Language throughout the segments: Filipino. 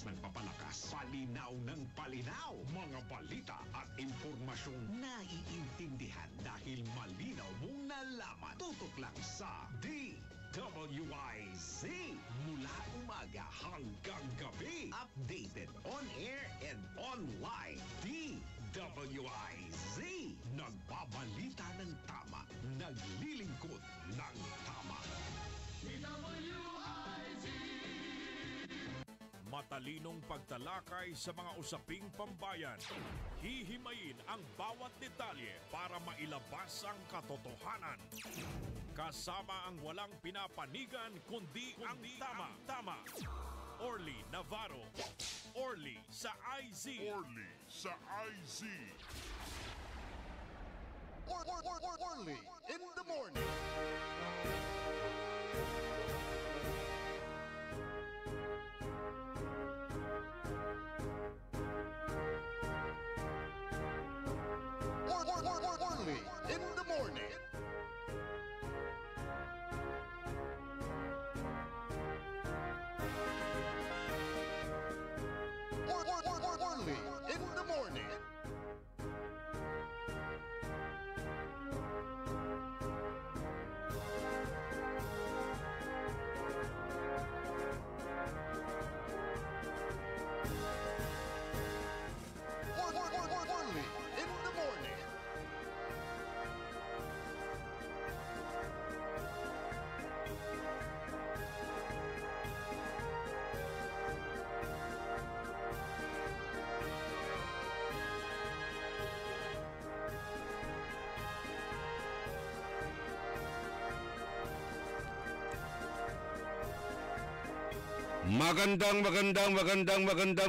Palakas ng papalakas, palinaw ng palinaw, mga balita at impormasyong naiintindihan dahil malinaw mong nalaman. Tutok lang sa DWIZ. Mula umaga hanggang gabi. Updated on air and online. DWIZ. Nagbabalita ng tama. Naglilingkod ng tama. DWIZ. Matalinong pagtalakay sa mga usaping pambayan. Hihimayin ang bawat detalye para mailabas ang katotohanan. Kasama ang walang pinapanigan kundi ang tama. Orly Navarro. Orly sa IZ. Orly sa IZ. Orly in the morning. Orly in the morning. Orly in the morning. Orly in the morning.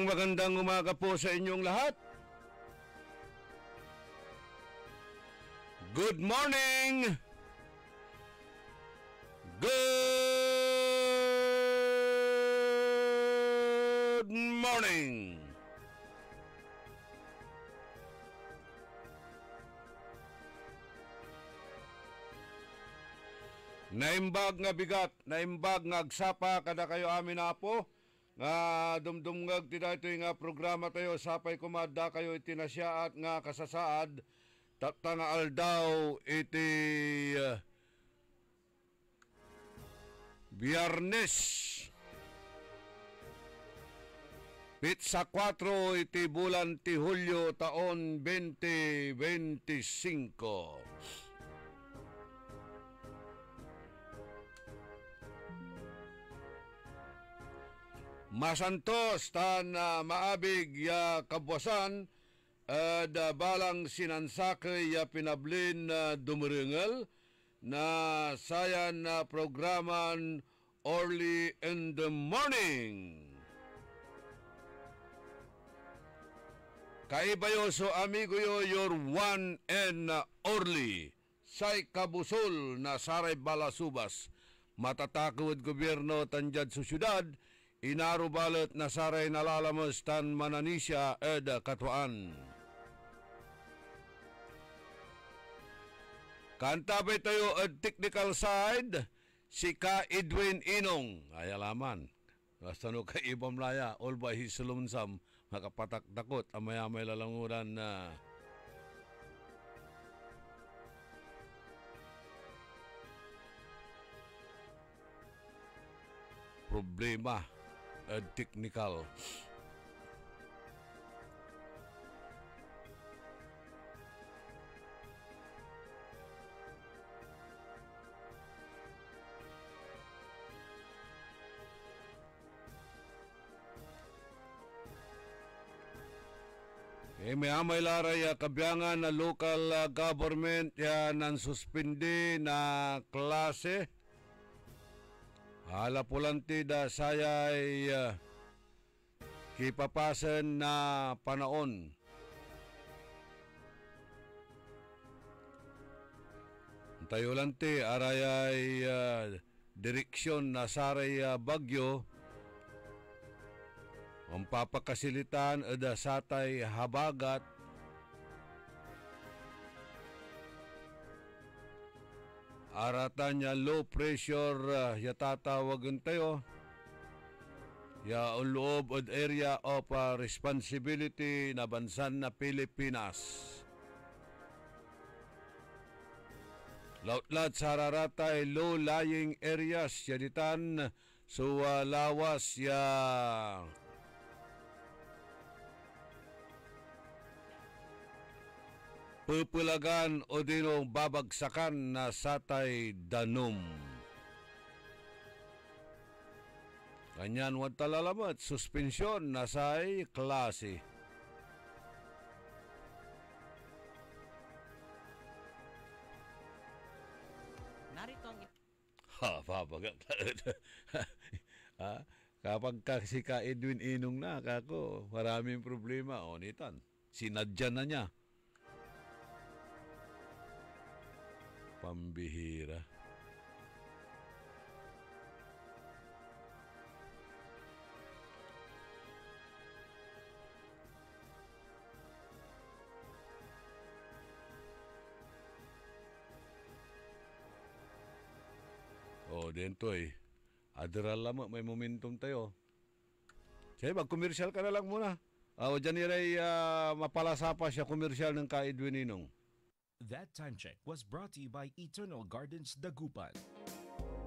Magandang umaga po sa inyong lahat. Good morning! Good morning! Naimbag nga bigat, naimbag nga agsapa kada kayo amin na po. Nga dumdumngag ti daytoy nga programa tayo sapay kumadda kayo itinasya at nga kasasaad tatanga aldaw iti Biyernes Pitsa 4 iti bulan ti Hulyo taon 2025. Masantos tan maabig ya kabwasan da balang sinansakay ya pinablin na dumiringal na sayan na programan Orly in the morning. Kaibayo so amigo yo your one and Orly say kabusol na saray balasubas matatakod gobyerno tanjad sa syudad. Inarubalot na saray nalalamos tan mananisya ed katuan. Kantabay tayo at technical side, si Ka Edwin Inong. Ay alaman, basta no ka ibang laya, all by his sulunsam, makapatakdakot, amay-amay lalanguran na problema. Technical. May amay laray kabyangan na local government nan suspindi na klase. Hala pulanti da sayay kipapasen na panaon. Tayo lanti arayay direksyon na saray bagyo ang papakasilitan eda satay habagat aratan niya low pressure yatatawagin tayo ya ang loob od area of responsibility na bansan na Pilipinas. Lautlat sa hararatay low-lying areas yaditan so lawas ya pupulagan o dinong babagsakan na satay danom. Kanyan wad talalamat, suspensyon na say klase. Narito ang Papagat. Kapag si ka Edwin Inong na, kako, maraming problema. O, nitan, sinadya na niya. Pambihira. O, dento Adral lama, may momentum tayo. Sige, mag-commercial ka na lang muna. Dyan nilay mapalasapa siya commercial ng ka Edwin Inong. That time check was brought to you by Eternal Gardens Dagupan.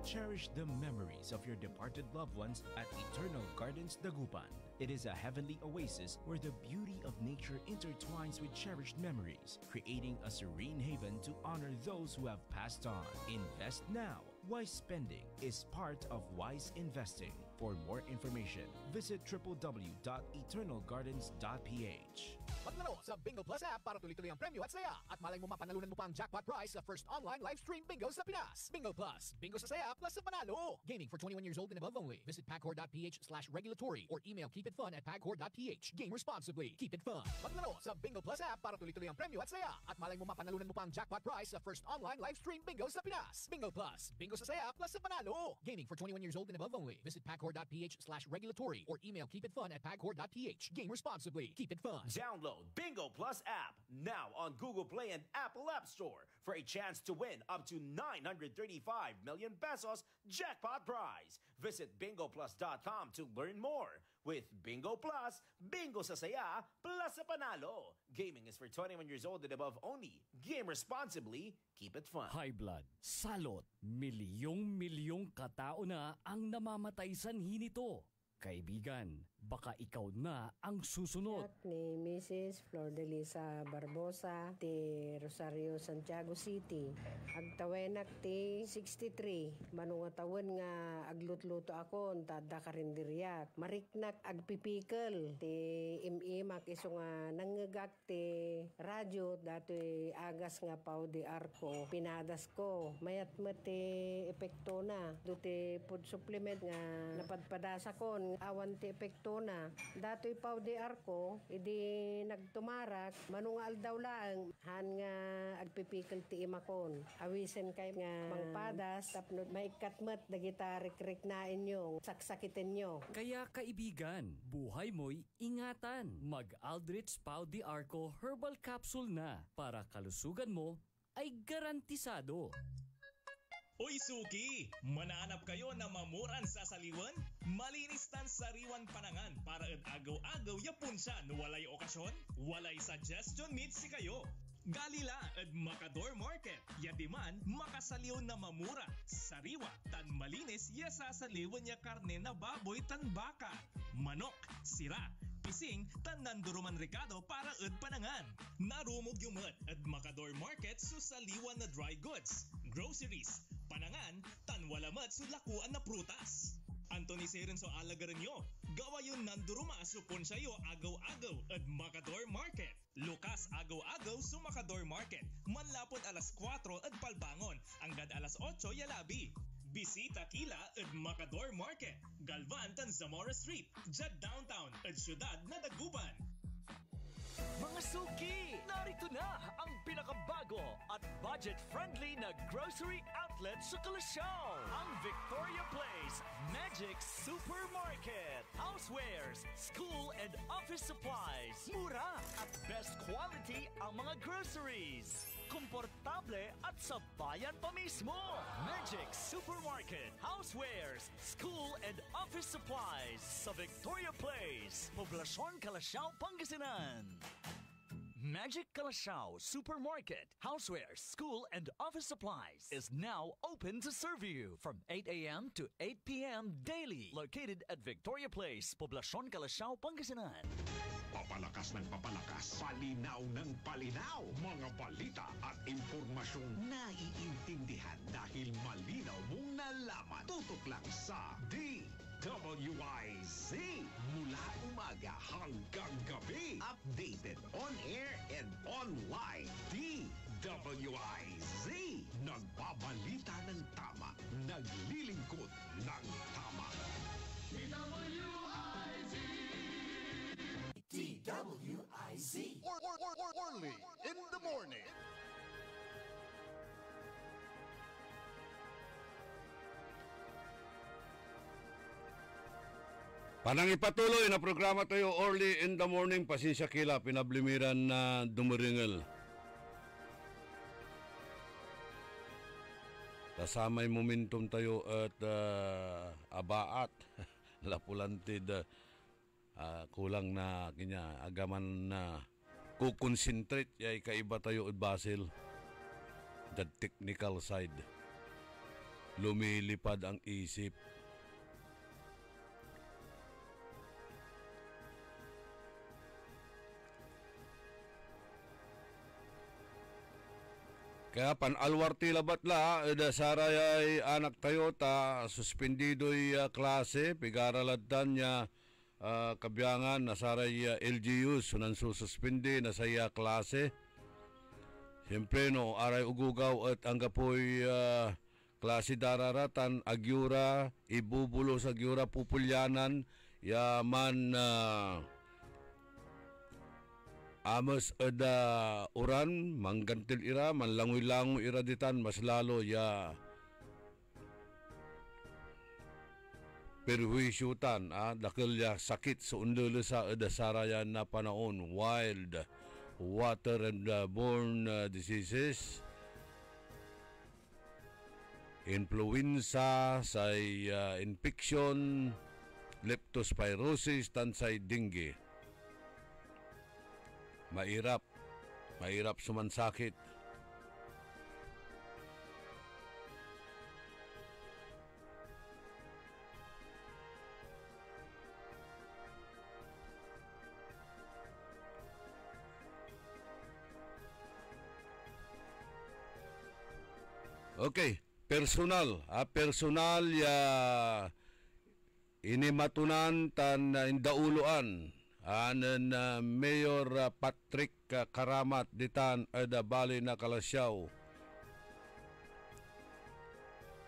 Cherish the memories of your departed loved ones at Eternal Gardens Dagupan. It is a heavenly oasis where the beauty of nature intertwines with cherished memories, creating a serene haven to honor those who have passed on. Invest now. Wise spending is part of wise investing. For more information, visit www.eternalgardens.ph. Maglaro sa Bingo Plus app para tuloy-tuloy ang premyo at saya. At malay mo mapanalunan mo pa ang jackpot prize sa first online live stream bingo sa Pinas. Bingo Plus. Bingo sa saya plus sa panalo. Gaming for 21 years old and above only. Visit pagcor.ph/regulatory or email keepitfun@pagcor.ph. Game responsibly. Keep it fun. Maglaro sa Bingo Plus app para tuloy-tuloy ang premyo at saya. At malay mo mapanalunan mo pa ang jackpot prize sa first online live stream bingo sa Pinas. Bingo Plus. Bingo sa saya plus sa panalo. Gaming for 21 years old and above only. Visit pagcor.ph/regulatory or email keepitfun@pagcor.ph. Game responsibly. Keep it fun. Download Bingo Plus app now on Google Play and Apple App Store for a chance to win up to 935 million pesos jackpot prize. Visit bingoplus.com to learn more. With Bingo Plus, bingo sa saya, plus sa panalo. Gaming is for 21 years old and above only. Game responsibly. Keep it fun. High blood, salot, milyong-milyong katao na ang namamatay sanhi nito. Kaibigan, baka ikaw na ang susunod. Ni Mrs. Flor de Lisa Barbosa, ti Rosario, Santiago City. Agtawenak ti 63. Manungatawan nga aglutluto ako, tada karindiriyak. Mariknak agpipikal, ti imimak iso nga nangagak ti radyo, dato'y agas nga pao di arko. Pinadas ko, mayat ti epekto na. Duti food supplement nga napadpadasa ko, awan ti epekto na. Dato'y pao di arko, idi nagtumarak, manungal daw lang, han nga agpipikal ti imakon. Awisen kay nga mangpadas, tapno maikatmat, dagita rik-rik na inyo, saksakitin nyo. Kaya kaibigan, buhay mo'y ingatan. Mag-Aldrich Pau di Arco Herbal Capsule na para kalusugan mo ay garantisado. Uy Suki! Mananap kayo na mamuran sa saliwan? Malinis tan sariwan panangan para agaw-agaw yapon siya no walay okasyon? Walay suggestion meet si kayo. Galila at Macador Market. Yadiman, makasaliw na mamura. Sariwa, tan malinis, yasasaliwan niya karne na baboy tan baka. Manok, sira, pising, tan nanduruman Ricardo para panangan. Narumog yung at Macador Market susaliwan na dry goods, groceries, panangan, tan walamat sulakuan na prutas. Anthony Seren so alagaran nyo. Gawa yung nanduruma supon sayo agaw-agaw at Macador Market. Lukas agaw-agaw sa Macador Market. Manlapod alas 4 at palbangon. Hanggang alas 8 yalabi. Bisita kila at Macador Market. Galvan tan Zamora Street. Jad Downtown at Syudad na Dagupan. Mga suki! Narito na ang pinakabago at budget-friendly na grocery outlet sa Kalasyaw. Ang Victoria Place Magic Supermarket. Housewares, school and office supplies. Mura at best quality ang mga groceries. komportable at sa bayan pa mismo. Magic Supermarket, housewares, school and office supplies sa Victoria Place, Poblacion, Calasiao, Pangasinan. Magic Calasiao Supermarket, housewares, school and office supplies is now open to serve you from 8 a.m. to 8 p.m. daily. Located at Victoria Place, Poblacion, Calasiao, Pangasinan. Papalakas ng papalakas, palinaw ng palinaw. Mga balita at impormasyong naiintindihan dahil malinaw mong nalaman. Tutok lang sa DWIZ. Mula umaga hanggang gabi. Updated on air and online. DWIZ. Nagbabalita ng tama. Naglilingkod ng tama. DWIZ. Orly in the morning. Panang ipatuloy na programa tayo early in the morning. Pasensya kila, pinablimiran na dumiringel. Kasamay momentum tayo at abaat. Lapulantid. Kulang na kanya agaman na kukonsentrate yay kaiba tayo at Basil. The technical side. Lumilipad ang isip. Kaya panalwarti labat la, saray ay anak tayo ta suspendido'y klase, pigaraladan niya kabyangan na saray LGU, sunan sususpindi na saya klase. Siyempre no, aray ugugaw at anggapoy klase dararatan, agyura, ibubulo sa agyura pupulyanan, yaman Amos ada uran manggantil ira manlangoy-langoy ira ditan mas lalo ya perwisyutan dakil ya sakit sa undul sa ada sarayan na panahon wild water and borne diseases influenza say infection leptospirosis tansay dengue. Mahirap sumansakit. Okay, personal ya inimatunan tan indauluan anan Mayor Patrick Karamat ditan ada Bali na Calasiao.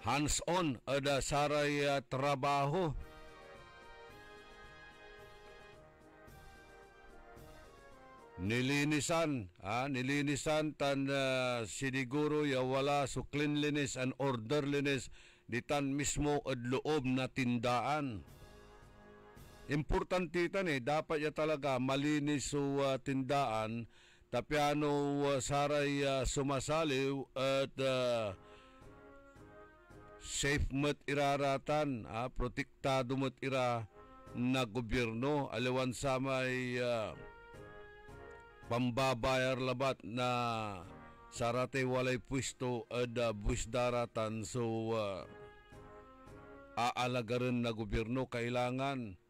Hands-on ada saray trabaho. Nilinisan tan siniguro ya wala so cleanliness and orderliness ditan mismo ad loob na tindaan. Importante tan dapat ya talaga malinis so tindaan tapiano saray sumasaliw at safe mat iraratan protektado mat ira na gobyerno aliwan sa may pambabayar labat na sarate walay pwesto at buwis daratan so aalagaran na gobyerno kailangan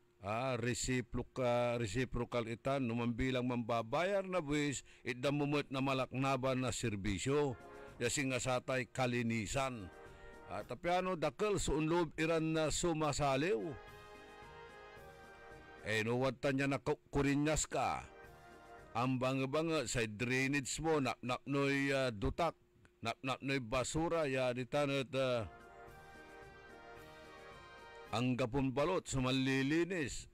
reciprocal itan numambilang mambabayar na buwis idamumot na malaknaban na serbisyo yasing asatay kalinisan tapiano dakal sa unlob iran na sumasaliw nuwad tanya na kurinyas ka ang banga sa drainage mo napnoy dutak napnoy basura ya ditan at ang gapon balot sumalilinis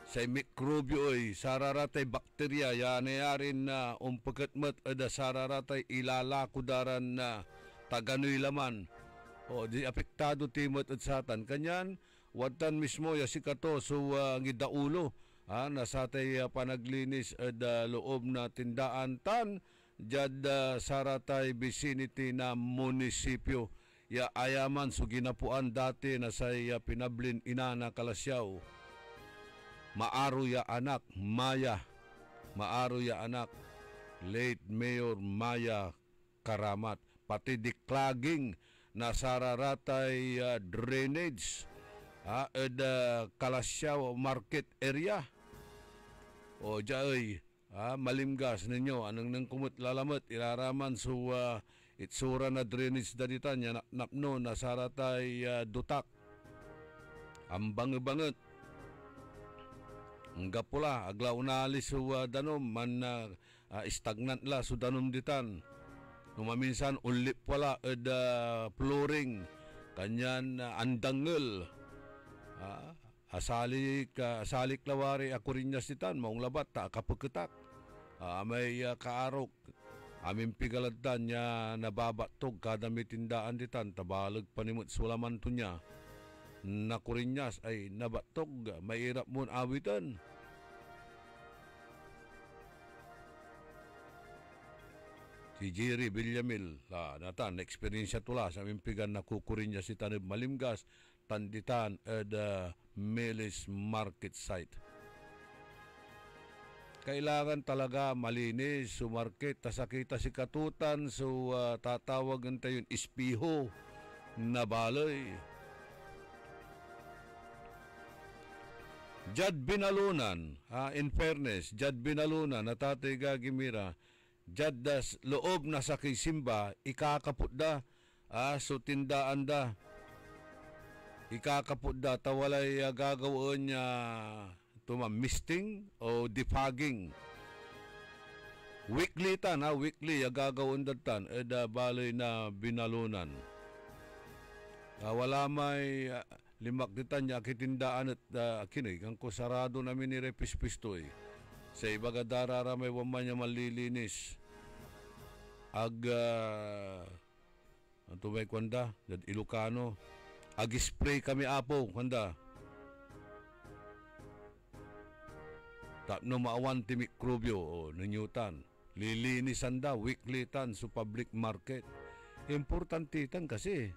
sa mikrobyo ay sararatay bakterya yanayarin na umpagkatmat ada sararatay ilalakudaran na taganoy laman o di apektado timot at satan kanyan watan mismo ya sikato so ngidaulo nasatay panaglinis loob na tindaan tan jad saratay vicinity na munisipyo ya ayaman so ginapuan dati na say pinablin ina na Kalasyaw. Maaro ya anak late Mayor Maya Karamat, pati diklaging na sararatay drainage Kalasyaw market area. O jay malimgas ninyo anong nang kumut lalamat iraraman so itsura na drainage daditan ya napno na saratay dutak ang banget ang gapula agla unalis so danom man stagnant la so danom ditan numaminsan ulip wala flooring kanyan andangel asalik lawari ako rin niya sitan maong labat ta kapagketak may kaarok amin pigaladtan niya nababatog kada may tindaan ditan tabalag panimot sulaman to niya nakurinyas ay nabatog mahirap mo awitan. Si Jerry Villamil natan experience tula sa amin pigan na kukurinya si tanib malimgas tanditan Melis market site. Kailangan talaga malinis so market tasakita si katutan so tatawagan tayo yung ispiho na balay. Jad Binalunan, in fairness, Jad Binalunan na Tatay Gagimira, Jad das loob na sa kisimba ikakaput da so tindaan da ikakaput da tawalay gagawin niya misting o defogging. Weekly tan weekly gagawin datan balay na Binalunan. Wala may limak ditan niya kitindaan at kinay kang kusarado namin ni Repispistoy. Sa ibaga darara may waman niya malilinis. May kwanda, dad Ilocano. Ag-spray kami apo, kwanda. Tapno maawan ti mikrobyo o nanyutan. Lilinisan da, weekly tan sa public market. Importante tan kasi.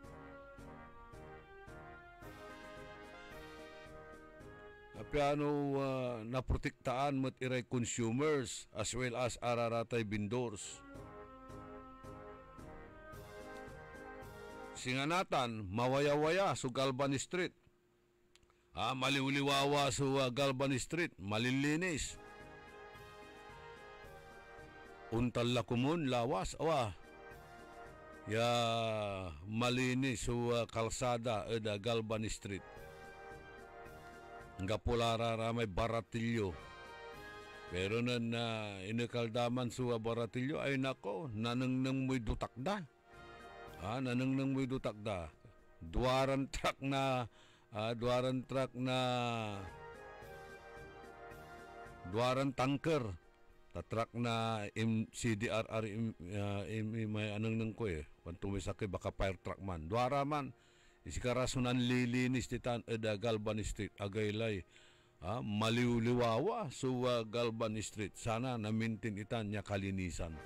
Piano naprotektaan mat iray consumers as well as araratay vendors. Singanatan, mawaya-waya sa Galban Street. Maliwliwawa sa Galban Street, malilinis. Untal lakumun, lawas, ya malinis sa kalsada da Galban Street. Nga pulara may baratilyo. Pero na inakaldaman sa baratilyo ay nako, nanang mo'y dutakda. Nanang mo'y dutakda. Duwaran truck na duwaran tanker. Truck na CDRR may anong nang ko Kung tumisakay baka fire truck man. Duwara man. Isikarasunan lilinis titan Galban Street agaylay maliwliwawa so Galban Street sana na-maintain itan niya kalinisan.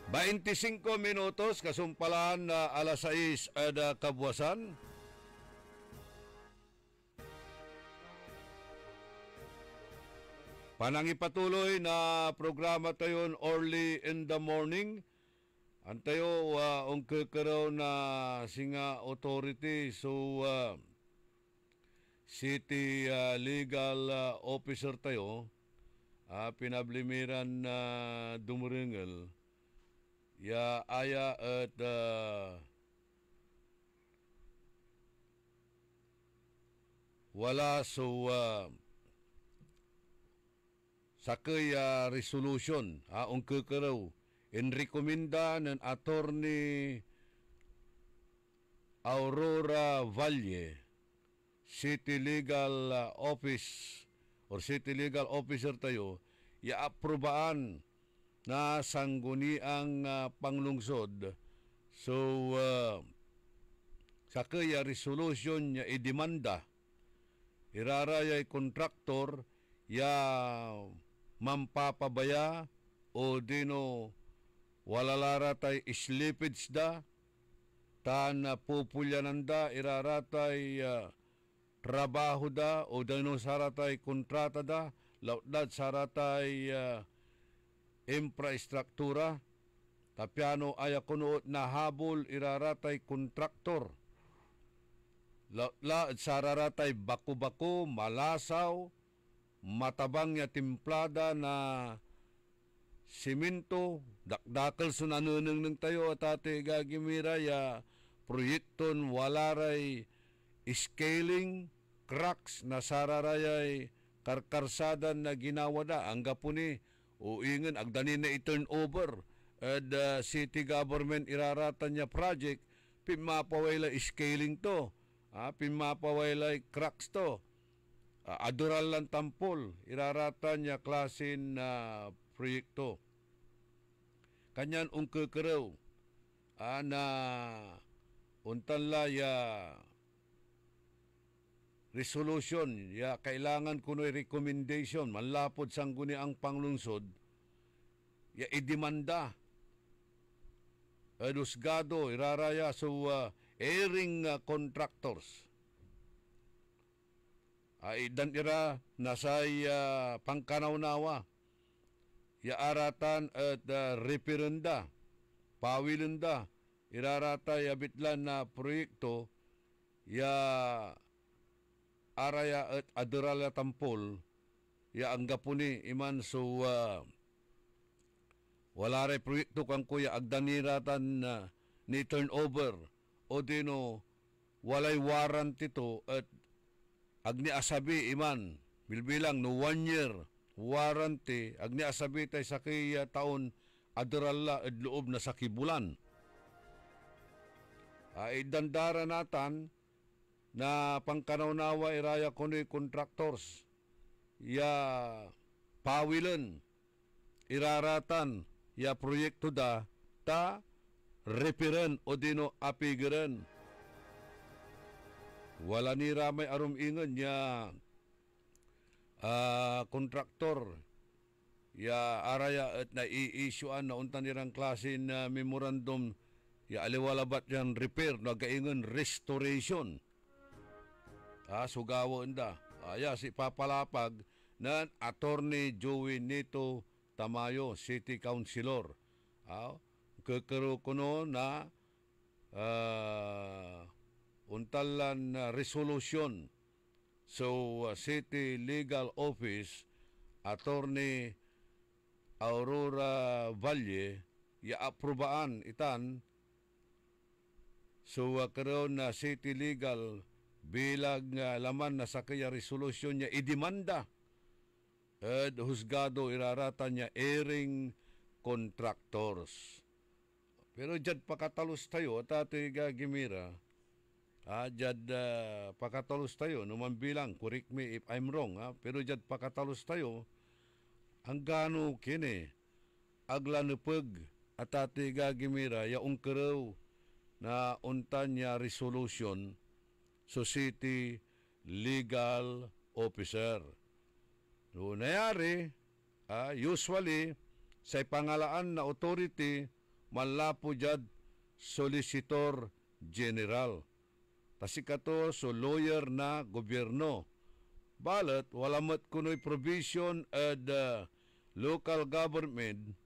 Baintisinko minutos kasumpalan na alas 6 kabuwasan. Panangipatuloy na programa tayo early in the morning. Antayo ang kekeraw na singa authority so city legal officer tayo pinablimiran na dumuringel ya aya at wala so sakay resolution ang kekeraw in rekomenda ng attorney Aurora Valle City Legal Office or City Legal Officer tayo, iaprobaan na sangguniang panglungsod. So, sa kaya resolution niya idemanda, irarayay kontraktor ya mampapabaya o dino walalaratay slippage da, tan pupulyanan da, iraratay trabaho da o dino saratay kontrata da, lautdad saratay infrastruktura, tapiano ay kunuot na habol iraratay kontraktor. Laut sararatay baku-baku, malasaw, matabang ya timplada na simento, dakdakal sunanuneng ng tayo at ate gagimira ya proyekton walaray scaling, cracks na sararayay karkarsadan na ginawa da. Ang gapuni o ingan agdanin na i-turnover at city government iraratan niya project, pimapaway scaling to. Pimapaway cracks to. Adoral lang tampol, irarata niya klasin na proyekto. Kanyan kekeraw na untanla ya resolution, ya kailangan kuno'y recommendation, manlapod sangguni ang panglungsod, ya idemanda. Husgado, iraraya so airing contractors. Dan ira nasay pangkanaw-nawa. Ya aratan at referenda, pawilenda, irarata ya bitlan na proyekto, ya araya at adoral tampol, ya anggapuni iman so wala rin proyekto kang kuya agdaniratan ni turnover o dino walay warranty to at agni asabi iman bilbilang no 1 year warranty agni asabi tay sa kaya taon adralla at loob na sa kibulan. Idandara natan na pangkanawnawa iraya kuno'y contractors ya pawilan iraratan ya proyekto da ta repiren o dino apigiren. Wala ni ramay arum ingon ya kontraktor ya araya at na i-issuean na untan nirang klase na memorandum ya aliwalabat yan repair na gaingon restoration. Sugawon da. Ya si papalapag na Attorney Joey Nito Tamayo, City Councilor. Kekero kuno na untalan resolution. So, City Legal Office, Attorney Aurora Valle, aprobaan itan. So, karon na City Legal bilang laman na sa kaya resolution niya idemanda. At husgado irarata niya airing contractors. Pero jad pakatalos tayo, Tate Gagimira, jad pakatalos tayo, naman bilang, correct me if I'm wrong, pero jad pakatalos tayo, ang gano kini, aglanupag at Tate Gagimira, yaong karaw na untan niya resolution, City Legal Officer. So, nayari, usually, sa pangalaan na authority, malapo jad Solicitor General. Tasikato so lawyer na gobyerno. Balat, walamat kuno'y provision at local government,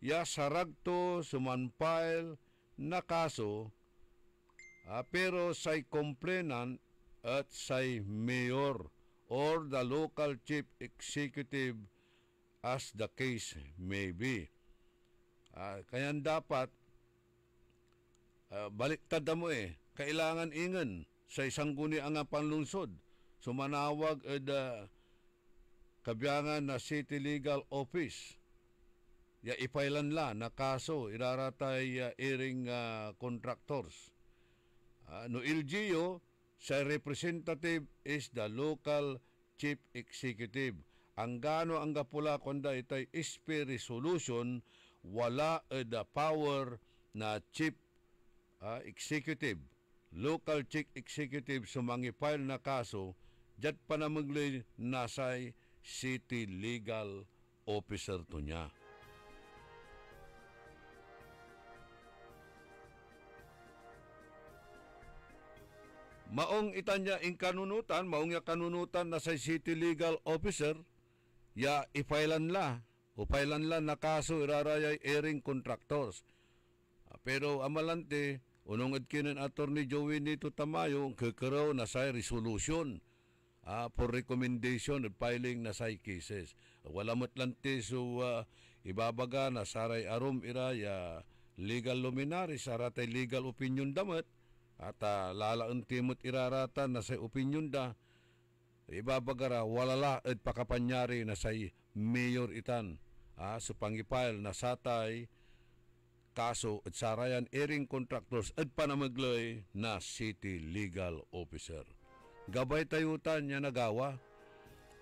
ya saragto sumanfile na kaso, pero say complainant at say mayor or the local chief executive as the case may be. Kaya dapat baliktad mo kailangan ingan sa isang guni ang panlungsod. Sumanawag kabiyangan na City Legal Office. Ya ipailan la na kaso iraratay airing contractors. No LGU, sa representative is the local chief executive. Ang gano ang gapula konda itay SP resolution wala the power na chief executive, local chief executive sumangipile na kaso, jad pa na magli nasay city legal officer to niya. Maong itanya ing kanunutan, maong ya kanunutan na sa city legal officer, ya ifailan la, upailan la na kaso irarayay airing contractors. Pero amalante, unong adkinan Attorney Joey Nito Tamayo, kakaraw na sa resolution for recommendation at filing na sa cases. Wala matlante so ibabaga na saray arom iraya legal luminary, saratay legal opinion damat, at lalaan timot irarata na sa opinion da, ibabagara walala at pakapanyari na sa mayor itan sa pangipile na satay kaso at sarayan airing contractors at panamaglay na city legal officer. Gabay tayutan niya nagawa.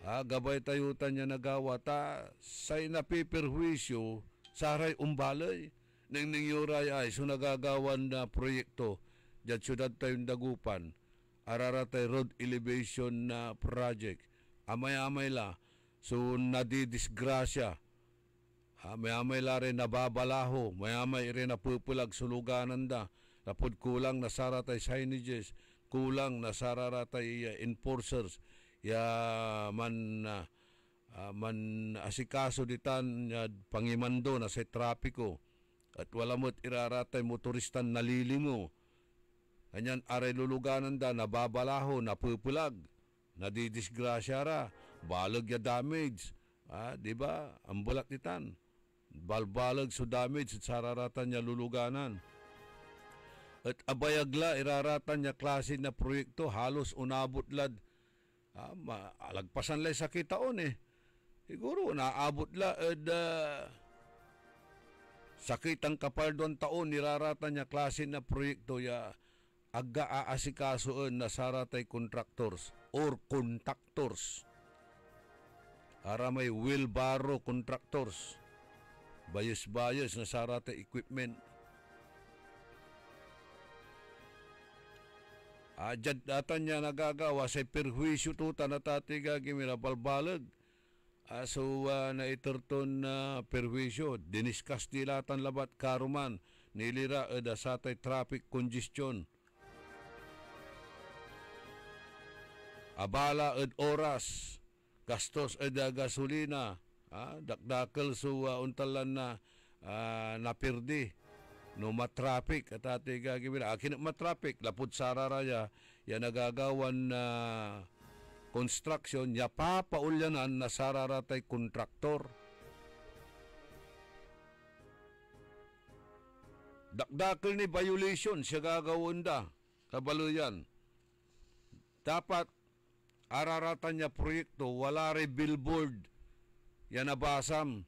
Gabay tayutan niya nagawa ta say napiperhuisyo saray umbalay nang ningyuray ay so nagagawan na proyekto dyan syudad tayong Dagupan, araratay road elevation na project. Amay-amay la, so nadidisgrasya. May-amay la rin nababalaho, may-amay rin napupulag suluganan da. Napod kulang na saratay signages, kulang na sararatay enforcers, ya man asikaso ditan pangimando na sa trapiko. At wala mo't iraratay motoristan nalilingo. Kanyan aray luluganan da, nababalaho, napupulag, nadidisgrasya ra, balag ya damage. Di ba? Ang bulat nitan. Balbalag so damage at sararatan niya luluganan. At abayagla, iraratan niya klase na proyekto, halos unabot lad. Alagpasan lay sa kitaon eh. Siguro, naabot la sakit ang kapaldon taon, niraratan niya klase na proyekto ya aga-aasikasoon na saratay contractors or contactors. Ara may wheelbarrow contractors. Bayos-bayos na saratay equipment. Dyan datan niya nagagawa sa perhuisyo tuta na tatiga gimira balbalag. So na iturton na perhuisyo. Diniskas nilatan labat karuman. Nilira da satay traffic congestion. Abala ed oras, gastos ed gasolina, dakdakal so untalan na napirdi, no matraffic at ati gagawin. Akin matraffic, lapod sararaya, ya nagagawan na construction, ya papaulyanan na sararatay kontraktor. Dakdakal ni violation, siya gagawin da, kabaluyan. Dapat araratan niya proyekto, wala rin billboard, yan nabasam.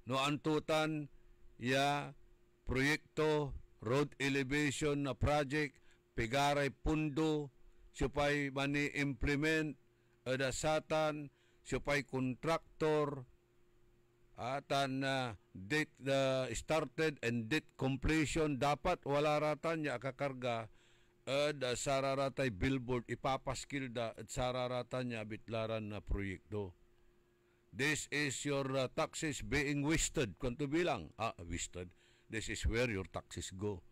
No antutan, ya proyekto, road elevation na project, pigaray pundo, supay mani-implement, adasatan, supay kontraktor, atan date started and date completion, dapat wala ratan niya kakarga, sararatay billboard ipapaskil da at sararatan niya bitlaran na proyekto. This is your taxes being wasted. Kung bilang, wasted. This is where your taxes go.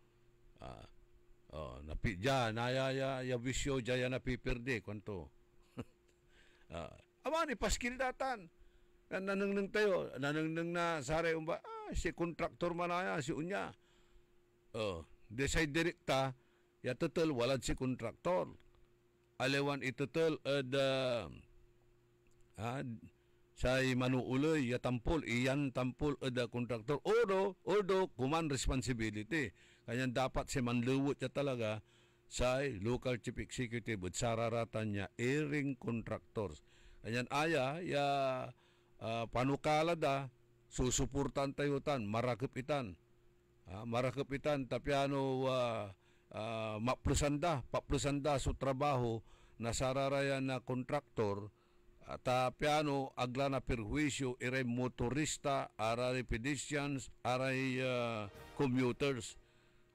Diyan, ya visyo, diyan napipirdi. Kwanto. Aman, ipaskil datan. Nananang tayo, nananang na saray umba, si kontraktor manaya, si unya. Desay direkta, ya total walad si kontraktor. Alewan itotal say manuuloy ya tampol iyan tampol ada kontraktor odo kuman responsibility. Kanya dapat si manluwot ya talaga say local chief executive at sararatan niya airing contractors. Kanya aya ya panukala da susuportan tayutan marakepitan. Marakepitan tapiano paplusanda so trabaho na sararayan na kontraktor At piano, agla na perwisyo, iray motorista, aray pedestrians, aray commuters.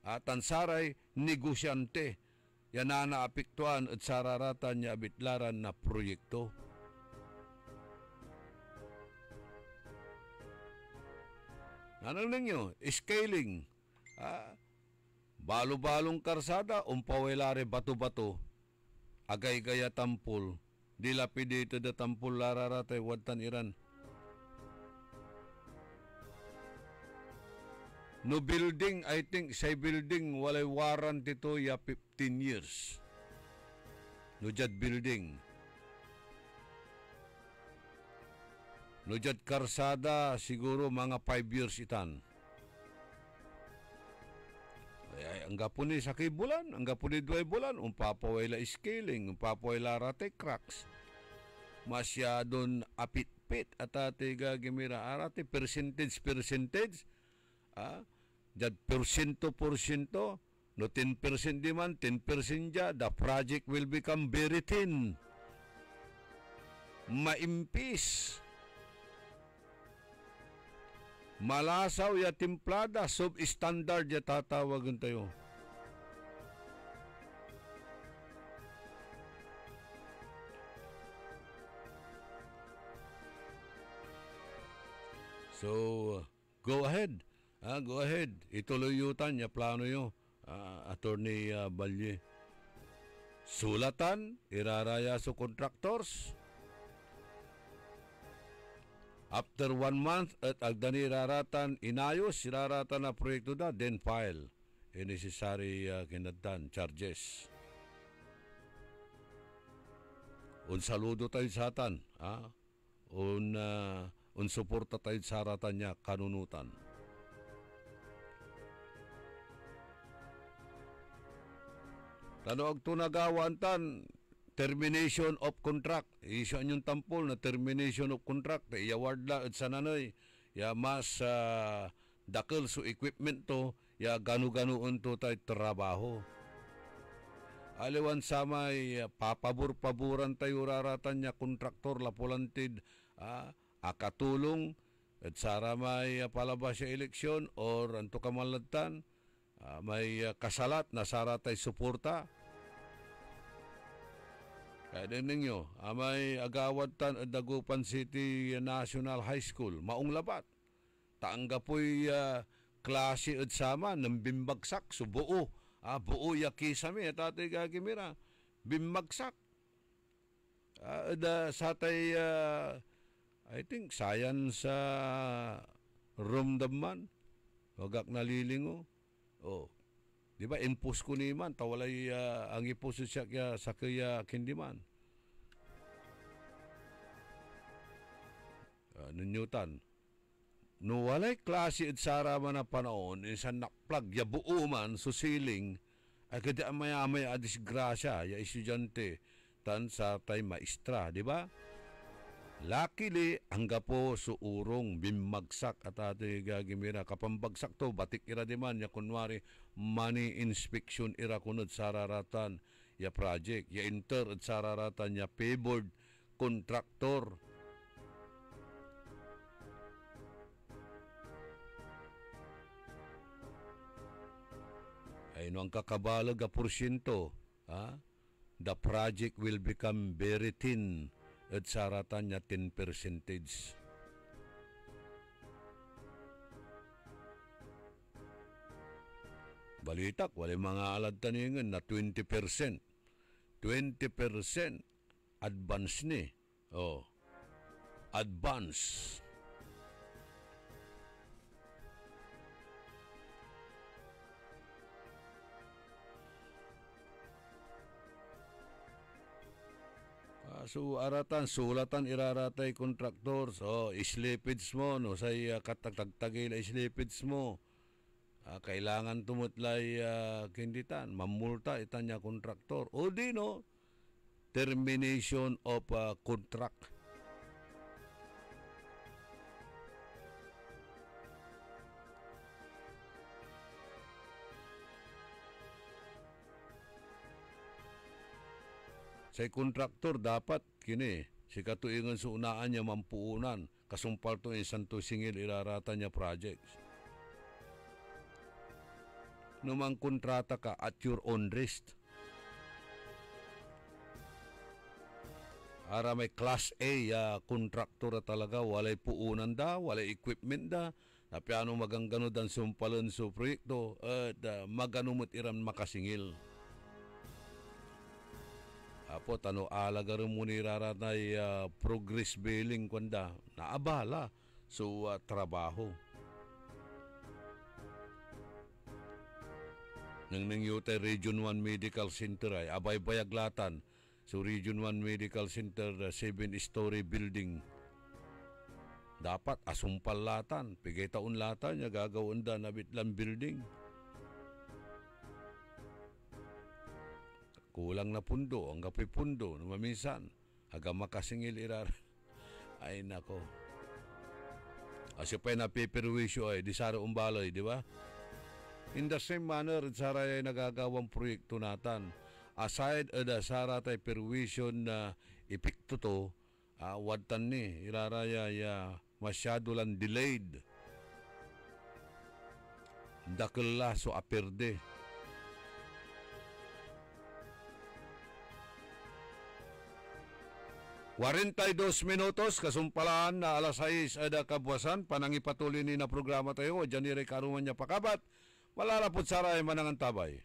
At ansaray, negosyante. Yan na naapektuan at sararatan niya abitlaran na proyekto. Anong ninyo? Scaling. Balo-balong karsada, umpawelare bato-bato. Agay-gaya tampol. Dilapidated na tampol lararatay wadtan iran. No building, I think, say building, walay warranty to ya 15 years. No jad building. No jad karsada, siguro mga 5 years itan. Ay, ang gapon ni sakay bulan, ang gapon ni duay bulan, umpapaway la scaling, umpapaway la rate cracks. Masyadon apit-pit at ate gagimira arate percentage, that porsyento, no 10% di man, 10% ja, the project will become very thin. Maimpis. Malasaw ya timplada, substandard ya tatawagan tayo. So, go ahead. Go ahead. Ituluyutan ya plano yo, Attorney Balye. Sulatan, iraraya sa contractors. After 1 month at agdani raratan inayos, raratan na proyekto da, then file necessary kinatan charges. Un saludo tayo sa atan, un suporta tayo sa raratan niya kanunutan. Tano ag tunagawantan, termination of contract. Isa yung tampol na termination of contract. I-award la at sananoy. Ya mas dakil so equipment to. Ya ganu-ganuon to tayo trabaho. Aliwan samay papabur-paburan tayo raratan niya kontraktor lapulantid. Akatulong at sara may palabas sa eleksyon or anto kamaladtan. May kasalat na sara tayo suporta. Kaya din ninyo, may agawatan at Dagupan City National High School, maong labat. Taangga po'y klase at sama ng bimbagsak, so buo. Buo yakisami, at atay gagimira, bimbagsak. Sa tay, I think, science rumdamman, wagak nalilingo. Di ba, impus ko ni man, tawalay ang ipuso siya sa kaya kindiman. Nunyutan. No walay klase at sara man na panahon, sa nakplag, ya buo man, susiling, ay kada maya-maya disgrasya, ya estudyante, tan sa tay maestra, di ba? Luckily, hangga po suurong bimagsak at ate gagimira. Kapambagsak to, batik ira di man, ya kunwari, money inspection ira kunod sararatan, ya project, ya inter at sararatan, ya favored contractor. Ay no ang kakabalag a porsyento, the project will become very thin. At saratan niya 10%. Balitak, wala mga alad taningan na 20%. 20% advance ni. Advance. So aratan, sulatan iraratay kontraktor. So islipids mo, no, say katagtagtagil islipids mo. Kailangan tumutlay kinditan, mamulta itanya kontraktor. O di no, termination of contract. Sa kontraktor dapat kini Si katuingan sa unaan niya mampuunan. Kasumpal to yung santo singil irarata niya projects. Numang kontrata ka at your own risk. Ara may class A kontraktor talaga, walay puunan da, walay equipment da, na piano maganggano dan sumpalan sa proyekto at maganumot iran makasingil. Apo tano alaga rin mo ni raratay progress billing kwanda, naabala so trabaho. Nang nangyutay Region 1 Medical Center ay abay bayaglatan. So Region 1 Medical Center 7-story building. Dapat asumpal latan, pigay taon latan niya gagawin da nabitlan building. Kulang na pundo, ang kape pundo, maminsan, hanggang makasingil irar. Ay nako. Asya pa na paperwisyo ay, di sara umbalay, di ba? In the same manner, sara ay nagagawang proyekto natan. Aside ada sara tay perwisyon na epekto to, wadtan ni, iraraya ya masyado lang delayed. Dakala so aperde. Dos minutos, kasumpalaan na alas 6 ada kabuasan, panangipatuloy ni na programa tayo, Janire Karuman niya pakabat, malalapot saray manangan tabay.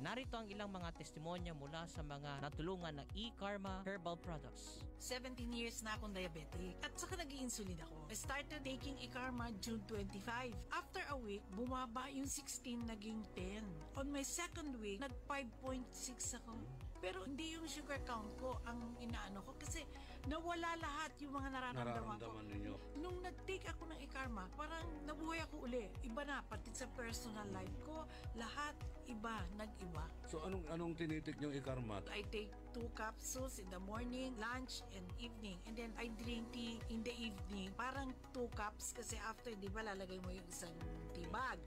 Narito ang ilang mga testimonya mula sa mga natulungan ng E-Karma Herbal Products. 17 years na akong diabetic at saka nag-i-insulin ako. I started taking E-Karma June 25. After a week, bumaba yung 16 naging 10. On my second week, nag 5.6 ako. Pero hindi yung sugar count ko ang inaano ko kasi nawala lahat yung mga nararamdaman ko. Ninyo. Nung nag-take ako ng E-Karma, parang nabuhay ako uli. Iba na, pati sa personal life ko, lahat iba, nag-iba. So anong tinitik yung E-Karma? I take 2 capsules in the morning, lunch, and evening. And then I drink tea in the evening. Parang 2 cups kasi after, di ba, lalagay mo yung isang tea bag.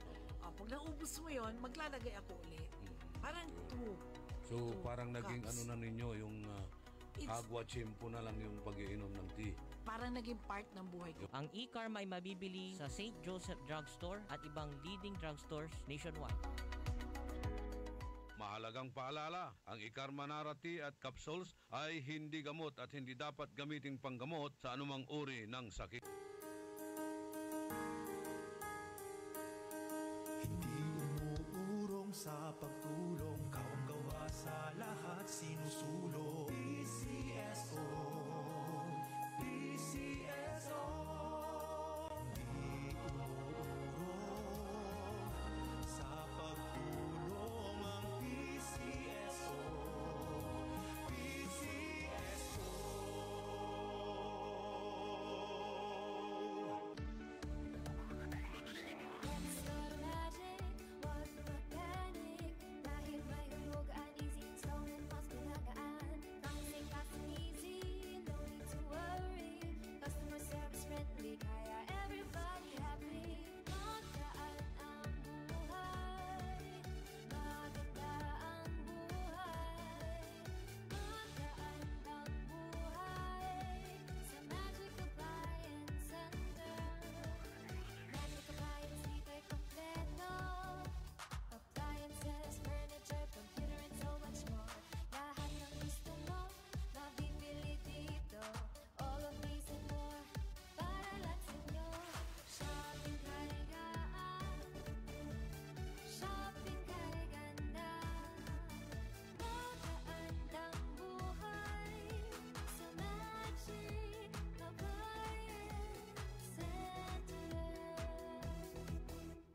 O, pag naubos mo yon, maglalagay ako uli. Parang 2. So parang naging ano na ninyo, yung agwa chimpo na lang yung pag-iinom ng tea. Parang naging part ng buhay ko. Ang E-Karma ay mabibili sa St. Joseph Drugstore at ibang leading drugstores nationwide. Mahalagang paalala, ang E-Karma Nara Tea at capsules ay hindi gamot at hindi dapat gamiting panggamot sa anumang uri ng sakit. Hindi umuurong sa pagtulong, kawang-gawa sa lahat sinusulong. PCSO, PCSO. Hindi umuurong sa pagtulong ang PCSO, PCSO.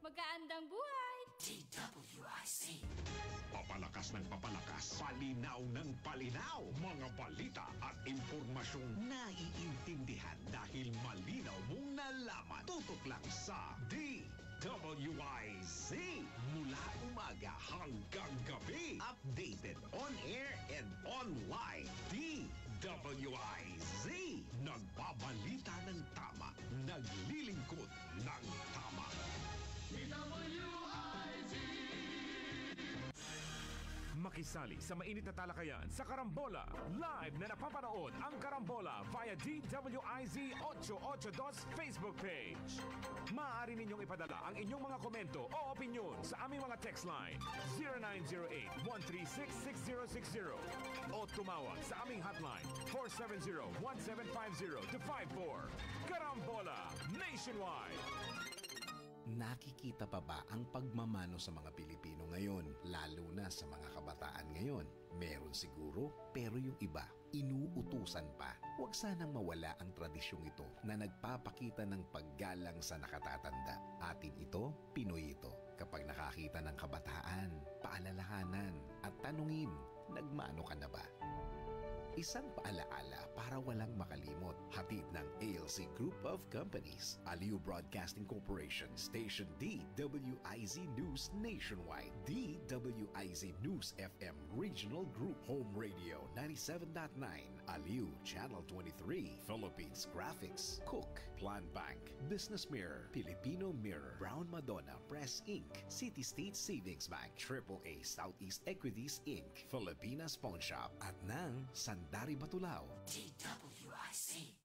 Magandang buhay! DWIC. Papalakas ng papalakas, palinaw ng palinaw. Mga balita at impormasyong naiintindihan dahil malinaw mong nalaman. Tutok lang sa DWIC. Mula umaga hanggang gabi. Updated on air and online. DWIC. Nagbabalita ng tama. Naglilingkod ng tama. Makisali sa mainit na talakayan sa Karambola. Live na napapanood ang Karambola via DWIZ 882 Facebook page. Maaari ninyong ipadala ang inyong mga komento o opinion sa aming mga text line 0908-136-6060 o tumawag sa aming hotline 470-1750-54. Karambola Nationwide! Nakikita pa ba ang pagmamano sa mga Pilipino ngayon, lalo na sa mga kabataan ngayon? Meron siguro, pero yung iba, inuutusan pa. Huwag sanang mawala ang tradisyong ito na nagpapakita ng paggalang sa nakatatanda. Atin ito, Pinoy ito. Kapag nakakita ng kabataan, paalalahanan at tanungin, nagmano ka na ba? Isang paalaala para walang makalimot. Hatid ng ALC Group of Companies, Aliw Broadcasting Corporation, Station DWIZ News Nationwide, DWIZ News FM Regional Group, Home Radio 97.9, Aliw Channel 23, Philippines Graphics, Cook, Plan Bank, Business Mirror, Filipino Mirror, Brown Madonna Press Inc., City State Savings Bank, AAA Southeast Equities Inc., Filipinas Pawn Shop, at ng Sandari Batulao. DWIC.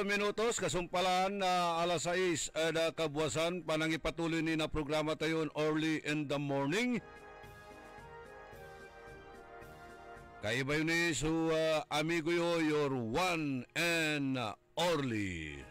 Minutos, kasumpalan na alas 6 na kabuwasan, panangipatuloy ni na programa tayo early in the morning. Kaiba yun ni so amigo yo, your one and only.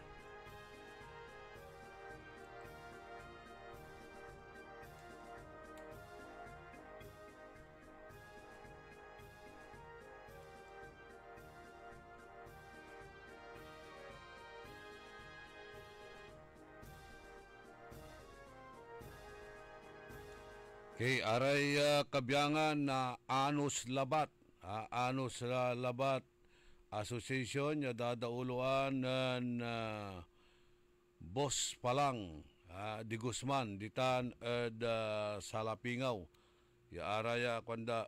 Okay, aray kabyangan na Anos Labat. Anos Labat Association ya dadauluan ng boss palang di Guzman ditan Salapingaw. Ya araya kwanda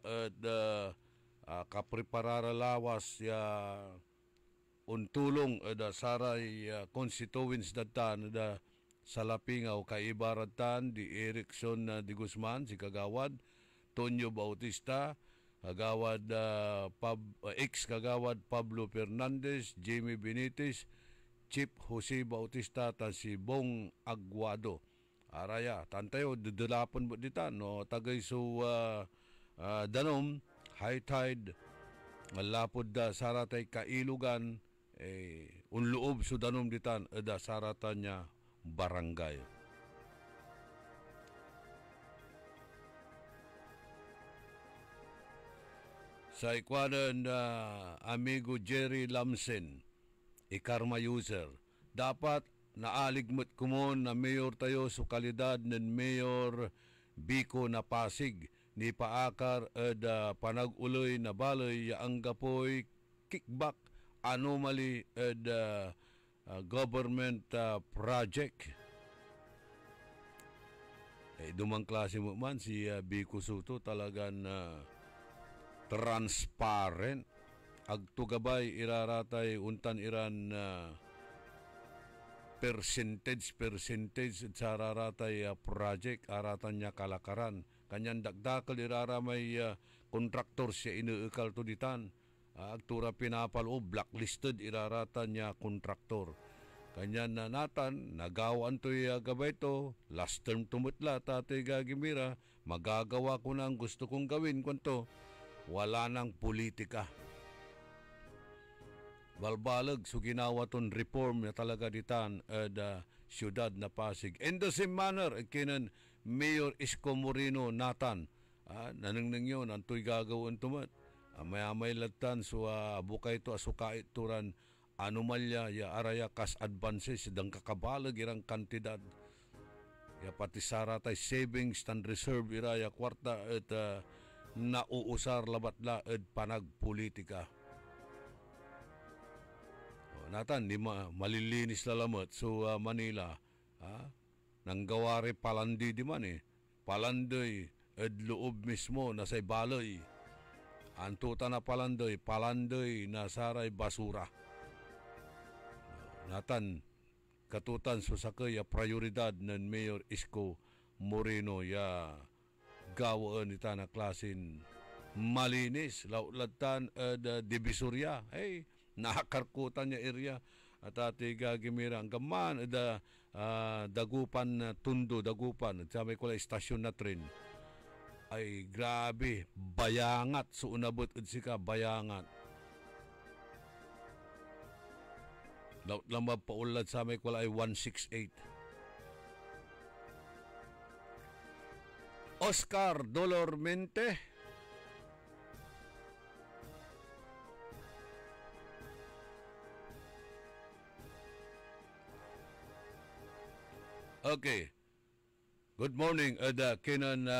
kapreparara lawas ya untulong saray constituents datan Salapingaw kaibaratan di Erickson di Guzman si Kagawad Tonyo Bautista Kagawad ex-Kagawad Pablo Fernandez, Jamie Benitez, Chief Jose Bautista tan si Bong Aguado. Araya tantayo dudulapon mo ditan no tagay so danom high tide malapod da saratay kailugan unloob so danom ditan da saratan niya barangay. Sa ikwanan amigo Jerry Lamsen, ikarma user, dapat naaligmat kumon na mayor tayo sa kalidad ng Mayor Biko na Pasig ni paakar panaguloy na baloy ang gapoy kickback anomaly government project. Dumang klase mo man si Biko Soto talagang transparent. Agtugabay iraratay untan iran percentage sa raratay project aratan niya kalakaran. Kanyan dagdakal iraramay kontraktor siya inuukal to ditan. Agtura pinapalo blacklisted iraratan niya kontraktor. Kanyan na natan nagawan to gabay to last term tumutla tatay gagimira magagawa ko na ang gusto kong gawin kunto wala nang politika. Balbalag so ginawa ton reform na talaga ditan siyudad na Pasig. In the same manner kinan Mayor Isko Moreno Nathan nanangnang yun ang tuy gagawin tumat. May latan so bukay to asukait turan anomalya ya araya kas advances sedang kakabalag irang kantidad ya pati saratay savings tan reserve iraya kwarta at nauusar labat laed panagpolitika. Natan di malilinis lalamat so Manila nang gawari palandi di man palandoy ed loob mismo na say balay antuta na palandoy na saray basura. Natan katutan susakay prioridad ng Mayor Isko Moreno ya gawaan ita na klasin malinis lautlatan Divisoria nakakarkutan niya area at ati gagimira ang gaman dagupan tundo dagupan at may kulay istasyon na tren ay grabe bayangat so unabot sika bayangat laut lamab paulad sa may kulay 168. Oscar Dolormente. Okay. Good morning, Kenan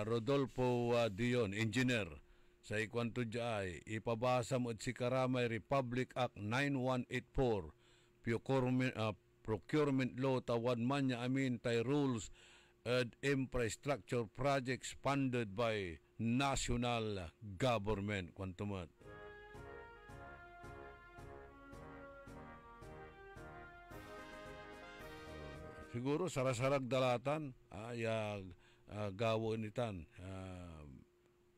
Rodolfo Dion, engineer. Sa ikwanto dyan, ipabasa mo si Karamay Republic Act 9184, procurement law tawan man niya amin tay rules and infrastructure projects funded by national government. Kwantumat. Siguro sarasarag dalatan gawon nitan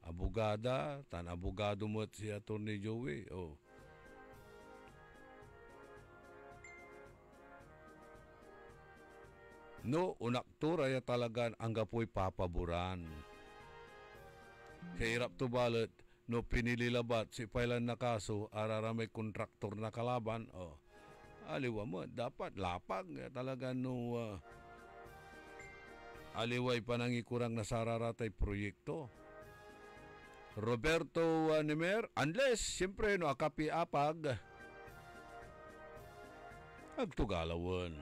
abogada tan abogado mo si Attorney Joey no unaktor ay talagan ang gapoy papaboran kay hirap to balat no pinililabat si pailan na kaso araramay kontraktor na kalaban aliwa mo, dapat lapag talaga no aliway panangikurang nasararatay proyekto. Roberto Nemer, unless, siyempre, no, akapi-apag, agtugalawan.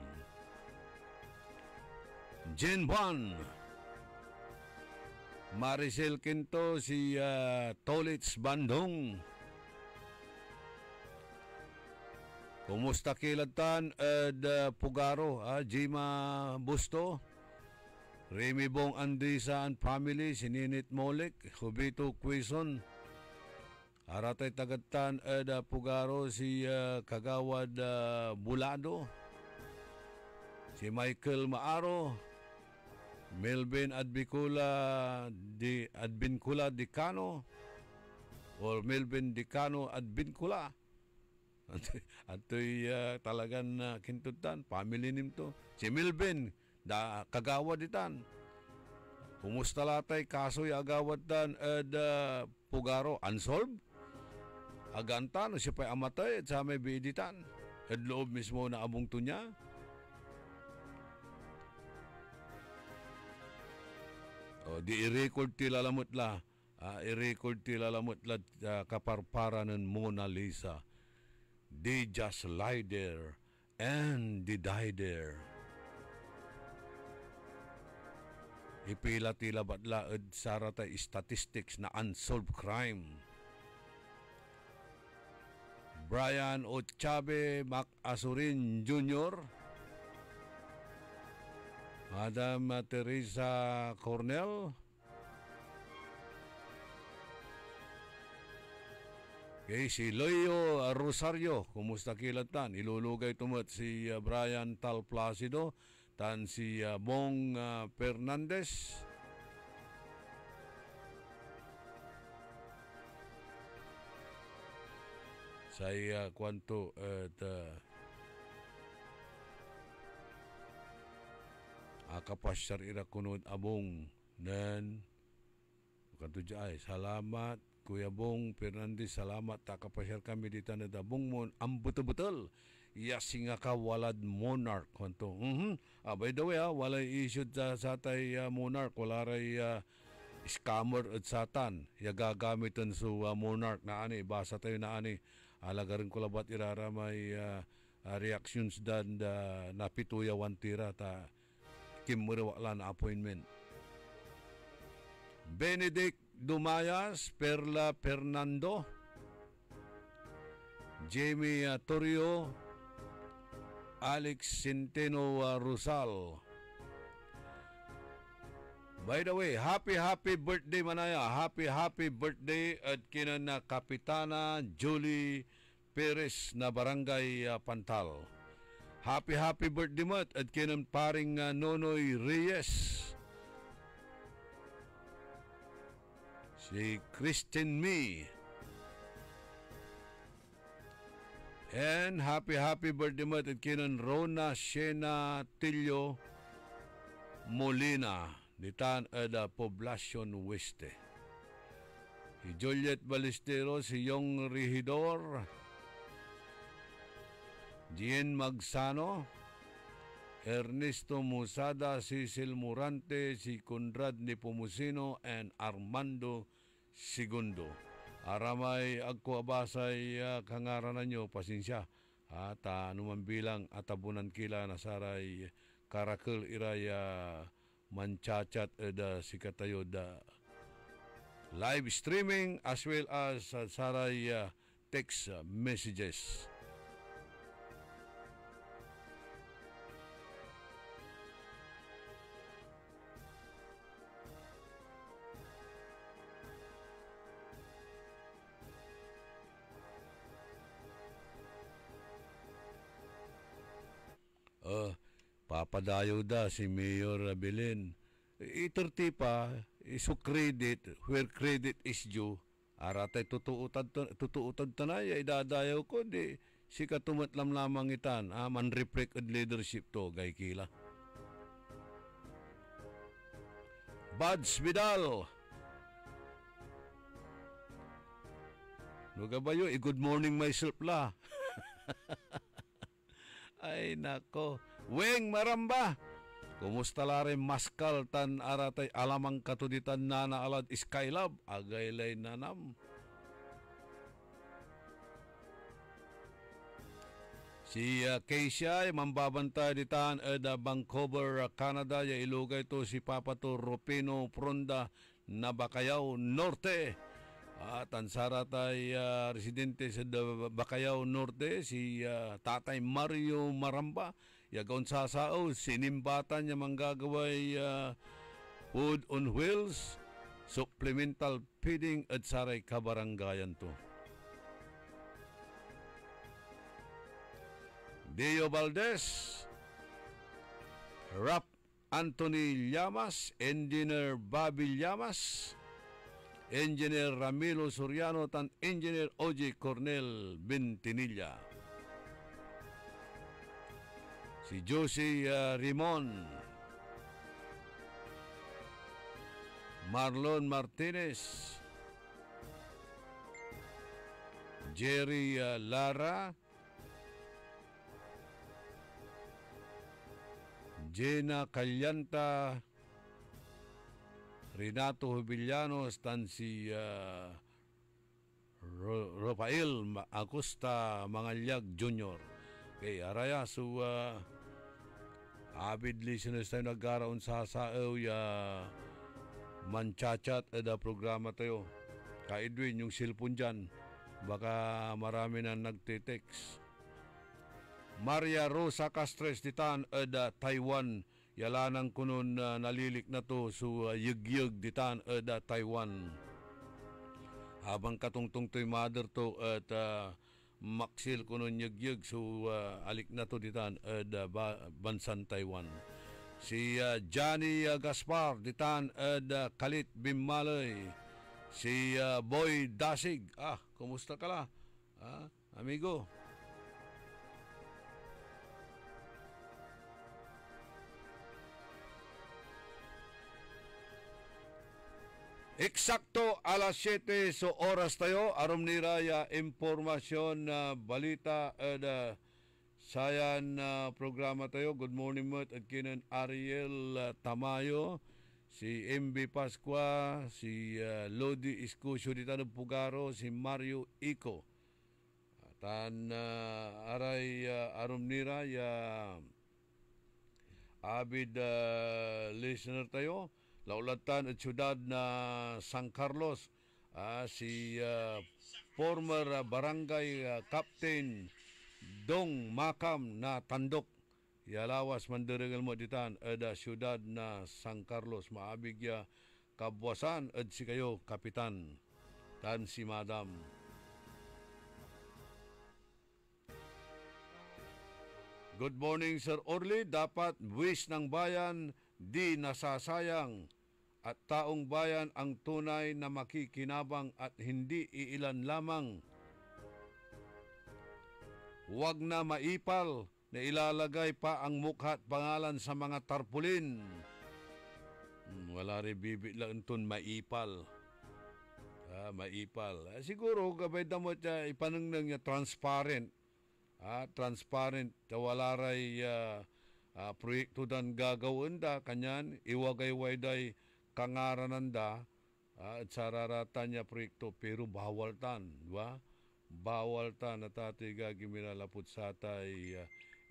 Jen Juan, Maricel Quinto, si Tolits Bandong, kumusta kilatan Pugaro, Jima Busto, Remy Bong Andrisa and family, Sininit Molik, Hubito Quezon, aratay tagatan Pugaro, si Kagawad Bulado, si Michael Maaro, Melvin Adbincula Dicano, or Melvin Dicano Adbincula. Ato'y talagang kintutan, family nimto. Si Milben, kagawad itan. Kumusta latay, kaso'y agawad tan, Pugaro, unsolved. Agantan, siya pa'y amatay, at sa may biditan. At loob mismo na abong to niya. Di i-record tilalamot la. I-record tilalamot la kaparpara ng Mona Lisa. They just lie there and they die there. Ipila tila batla ed sarata statistics na unsolved crime. Brian Ochabe Mac Asurin Jr., Madam Teresa Cornell, okay, si Loyo Rosario, kumusta kilatan? Ilulugay tumat si Brian Tal Placido, tan si Bong Fernandez. Saya kwanto at akapasyar ira kunod abong nan kanto jay salamat Kuya Bong Fernandez, salamat takapasyar kami dito na dabong mo ang betul-betul yasinga ka walad monarch kanto. By the way, walay issued sa tay monarch, wala ray scammer at satan ya gagamitan sa monarch na ani, basa tayo na ani Alaga rin ko labat irara may reactions dan napituya wantira ta kimurawa na appointment. Benedict Dumayas, Perla Fernando, Jamie Torrio, Alex Centeno Rosal. By the way, happy birthday manaya. Happy birthday at kinan na Kapitana Julie Perez na Barangay Pantal. Happy birthday mat at kinan paring Nonoy Reyes. Si Kristen Me. And happy birthday mat at kinan Rona Shena Tillo Molina. Ditan ada Poblacion Oeste. Si Juliet Balestero, si Yong Regidor, Jean Magsano, Ernesto Musada, Cecil Murante, si Conrad Nepomuceno, and Armando Segundo. Aramay agko abasay kangaranan nyo, pasensya. At anuman bilang atabunan kila na saray karakul iraya mancachat da sikatayo da live streaming as well as saray text messages. Papadayo da si Mayor Belen. Iterti pa, iso credit, where credit is due. Aratay tutuutad tanay, idadayaw ko, di si katumatlam lamang itan, man-reflect at leadership to, gay kila. Buds Vidal. Nugabayo, good morning myself la. Ay nako. Weng Maramba. Kumusta lare maskal tan aratay alamang katuditan na alad Skylab. Agaylay nanam. Si Keisha mambabantay ditan eda Vancouver, Canada. Ya ilugay to si Papato Rupino Pronda na Bacayao Norte. At ang saratay residente sa Bacayao Norte, si Tatay Mario Maramba, yagaon sasao, sinimbatan niya manggagaway food on wheels, supplemental feeding at saray kabarangayan to. Deo Valdez, Rap Anthony Llamas, Engineer Bobby Llamas, Engineer Ramilo Soriano, tan Engineer O.J. Cornel Bentinilla. Si Josie Rimon, Marlon Martinez, Jerry Lara, Jenna Calyanta, Renato Jubiliano, tan si Rafael Acosta Mangalyag Jr. Okay, araya so avid listeners tayo nagkaraon sa saaw ya manchachat eda programa tayo. Ka Edwin yung cellphone dyan, baka marami na nagtitext. Maria Rosa Castres ditan eda Taiwan. Yalanang kunon nalilik na to so yug-yug ditan eda Taiwan. Habang katungtong to'y mother to at maksil kunon yug-yug so alik na to ditan eda bansan Taiwan. Si Johnny Gaspar ditan eda Kalit Bimaloy. Si Boy Dasig. Kumusta ka la? Amigo. Eksakto alas 7 so oras tayo arom ni Raya impormasyon na balita sayan programa tayo. Good morning mo at kinan Ariel Tamayo, si MB Pascua, si Lodi Iscusio dita ng Pugaro, si Mario Ico. Tan aray arum nira ya abid listener tayo. Laulatan at syudad na San Carlos. Si former barangay captain Dong Makam na tandok. Yalawas manderengal mo ditan ada syudad na San Carlos. Maabig ya kabwasan at si kayo kapitan. Tan si madam. Good morning, Sir Orly. Dapat wish ng bayan di nasasayang at taong bayan ang tunay na makikinabang at hindi iilan lamang. Huwag na maipal na ilalagay pa ang mukha at pangalan sa mga tarpulin. Wala rin bibig lang itong maipal. Maipal. Siguro, gabay damot ipanungnang niya transparent. Transparent, wala ray proyekto dan gagawin da, kanyan, iwagay-way day kangaranan da, at sararatan niya proyekto, pero bawal tan, diba? Bawal tan at ati gagiminalapot sa tay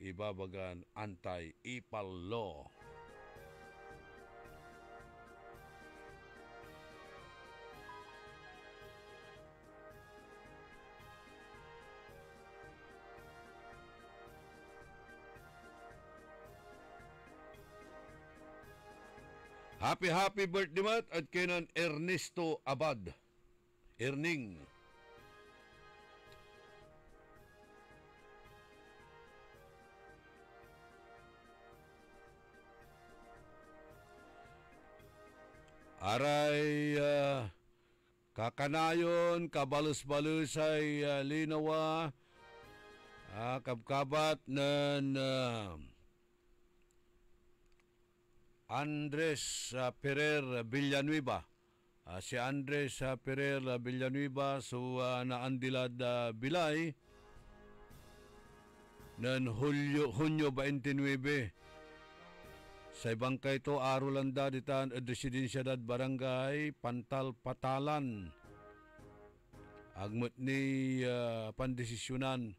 ibabagan anti-ipal law. Happy birthday mat at kinan Ernesto Abad. Erning. Aray kakanayon, kabalus-balusay linawa, kabkabat ng Andres Ferrer Villanueva. Si Andres Ferrer Villanueva so naandilad Bilay ng Hunyo 29. Sa bangkay to Arulanda ditan Residensyadad Barangay Pantal Patalan. Agmut ni pandesisyonan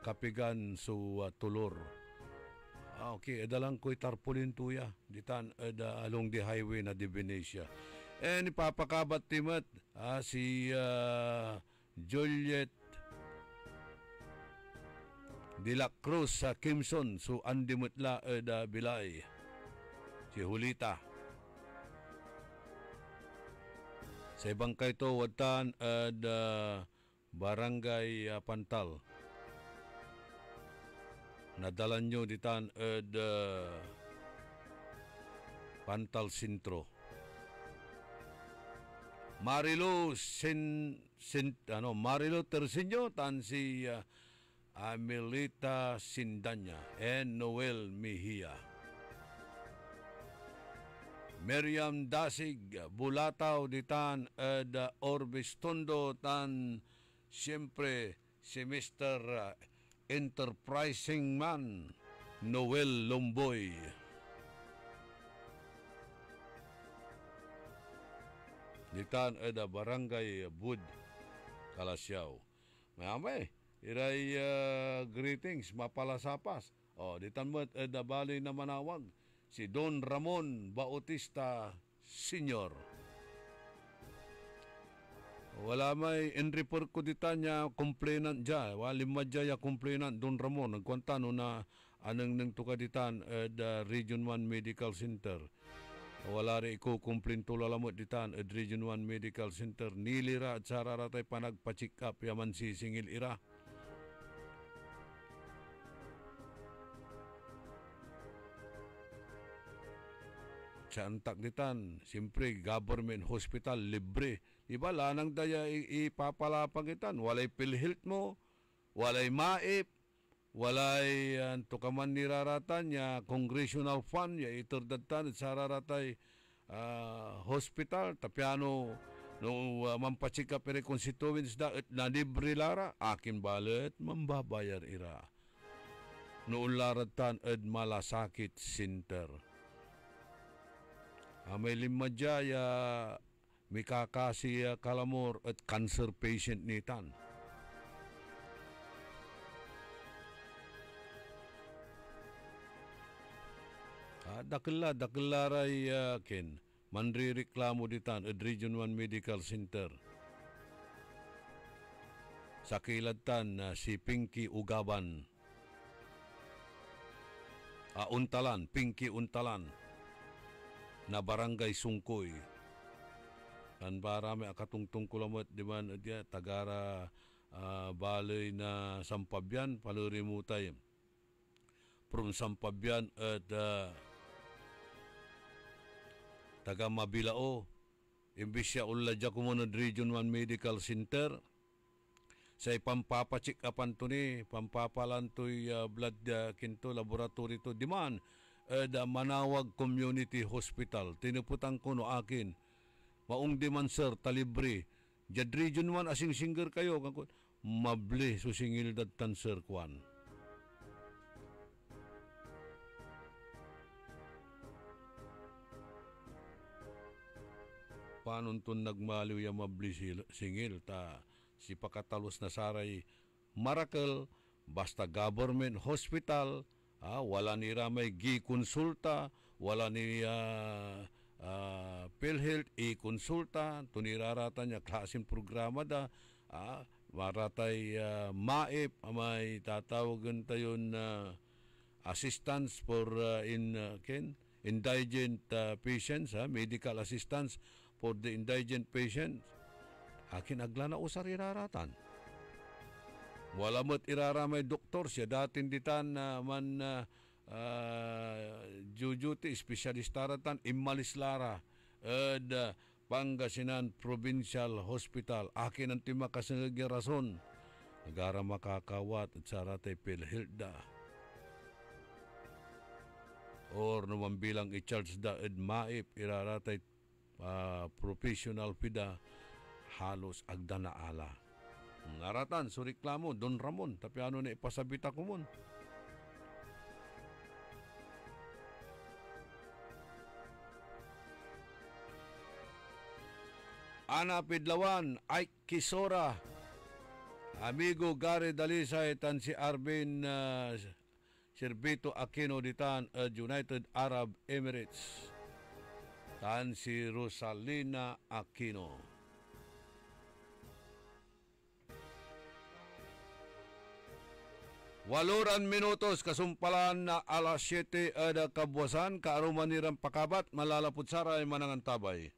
kapigan so tulor. Okay, adalang ko'y tarpulin tuya. Ditan, along the highway na di Venecia. And ipapakabat timat si Juliet de la Cruz sa Kimson. So, andimutla Bilay. Si Julita. Sa ibang kaito, watan Barangay Pantal. Nadalan nyo ditan Pantal Sintro. Marilo Marilo Tersinyo tan si Amelita Sindanya and Noel Mejia. Miriam Dasig Bulataw ditan Orbis Tondo tan siyempre si Mr. Enterprising man Noel Lomboy. Ditan Barangay Bud Kalasyaw. Mayamay iray greetings mapalasapas. Ditan mo bali na manawag si Don Ramon Bautista Sr. Wala may in-report ko dita niya complainant dya. Walim madya ya complainant Don Ramon. Nagkwanta no na anang nang tukaditan Region 1 Medical Center. Wala rin iko-complain tulalamot ditan Region 1 Medical Center. Nilira at sararatay panagpa-check up yaman sisingil ira. Sa antak ditan, siyempre government hospital libre. Iba lanang daya ipapalapagitan. Walay PhilHealth mo, walay MAIP, walay tukaman niraratan ya congressional fund ya iturdatan at sararatay hospital. Tapiano no mampachika pere constituents da at na libre lara akin balet mambabayar ira. Noon laratan at malasakit center. May limadya may kakasi kalamor at cancer patient nitan. dakilaray ken manrireklamo ditan at Region 1 Medical Center. Sa kilatan si Pinky Ugaban. Untalan, Pinky Untalan na barangay Sungkoy. Kan barami akatungtong kulamot di man dia tagara balay na Sampabyan palurimutay. From Sampabyan at taga Mabilao. Imbis siya uladya kumunod Region 1 Medical Center. Sa pampapacheck upan to ni, pampapalan to'y blood kinto laboratory to. Di man, Manawag Community Hospital. Tinuputang ko no akin. Maong di man sir, talibre. Jad Region 1 asing singer kayo. Mabli susingil datan sir kwan. Paano ito nagmaliw yung mabli singil ta si pakatalos na saray Miracle basta government hospital wala ni ramay gi-konsulta wala ni PhilHealth i-konsulta tunirarata niya klasin programa da maratay MAIP may tatawagan tayo na assistance for indigent patients medical assistance for the indigent patients. Akin aglana usar iraratan. Wala mo't iraramay doktor siya datin ditan man jujuti espesyalistaratan imalis lara ed Pangasinan Provincial Hospital. Akin ang timakasangag rason. Nagara makakawat at saratay PhilHealth da. Or naman bilang i-charge da ed MAIP iraratay professional pida halos agdana ala. Naratan, suriklamo, Don Ramon, tapi ano na ipasabita ko mon. Ana Pidlawan, Ike Kisora, amigo Gary Dalisay, tan si Arvin Servito Aquino ditan at United Arab Emirates. Tan si Rosalina Aquino. Waluran minutos kasumpalan na alas 7 ada kabuwasan kaarumanirang pakabat malalapot saray manangan tabay.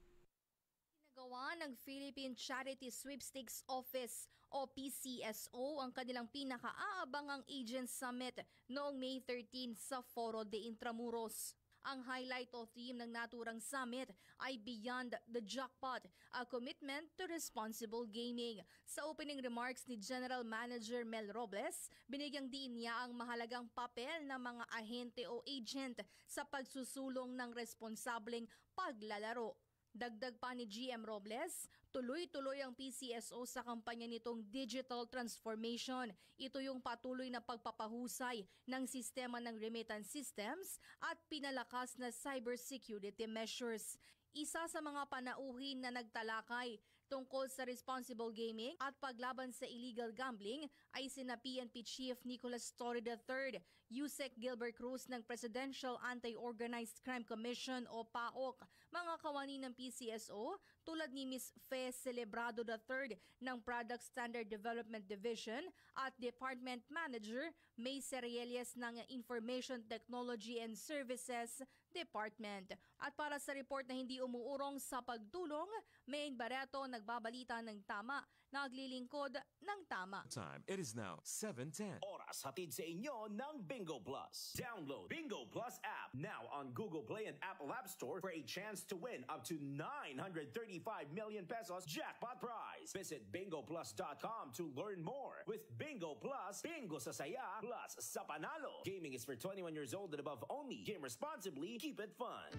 Ginagawa ng Philippine Charity Sweepstakes Office o PCSO ang kanilang pinakaabangang Agent Summit noong May 13 sa Foro de Intramuros. Ang highlight o theme ng naturang summit ay Beyond the Jackpot, a commitment to responsible gaming. Sa opening remarks ni General Manager Mel Robles, binigyang diin niya ang mahalagang papel ng mga ahente o agent sa pagsusulong ng responsableng paglalaro. Dagdag pa ni GM Robles, tuloy-tuloy ang PCSO sa kampanya nitong digital transformation. Ito yung patuloy na pagpapahusay ng sistema ng remittance systems at pinalakas na cybersecurity measures. Isa sa mga panauhin na nagtalakay tungkol sa responsible gaming at paglaban sa illegal gambling ay sina PNP Chief Nicolas Torre III, Yusek Gilbert Cruz ng Presidential Anti-Organized Crime Commission o PAOC, mga kawani ng PCSO tulad ni Ms. Fe Celebrado III ng Product Standard Development Division at Department Manager May Serielias ng Information Technology and Services Department. At para sa report na hindi umuurong sa pagtulong, Maine Barreto nagbabalita ng tama, naglilingkod ng tama. Time. It is now 7:10. Oras hatid sa inyo ng Bingo Plus. Download Bingo Plus app now on Google Play and Apple App Store for a chance to win up to 935 million pesos jackpot prize. Visit bingoplus.com to learn more. With Bingo Plus, bingo sa saya plus sa panalo. Gaming is for 21 years old and above only. Game responsibly. Keep it fun.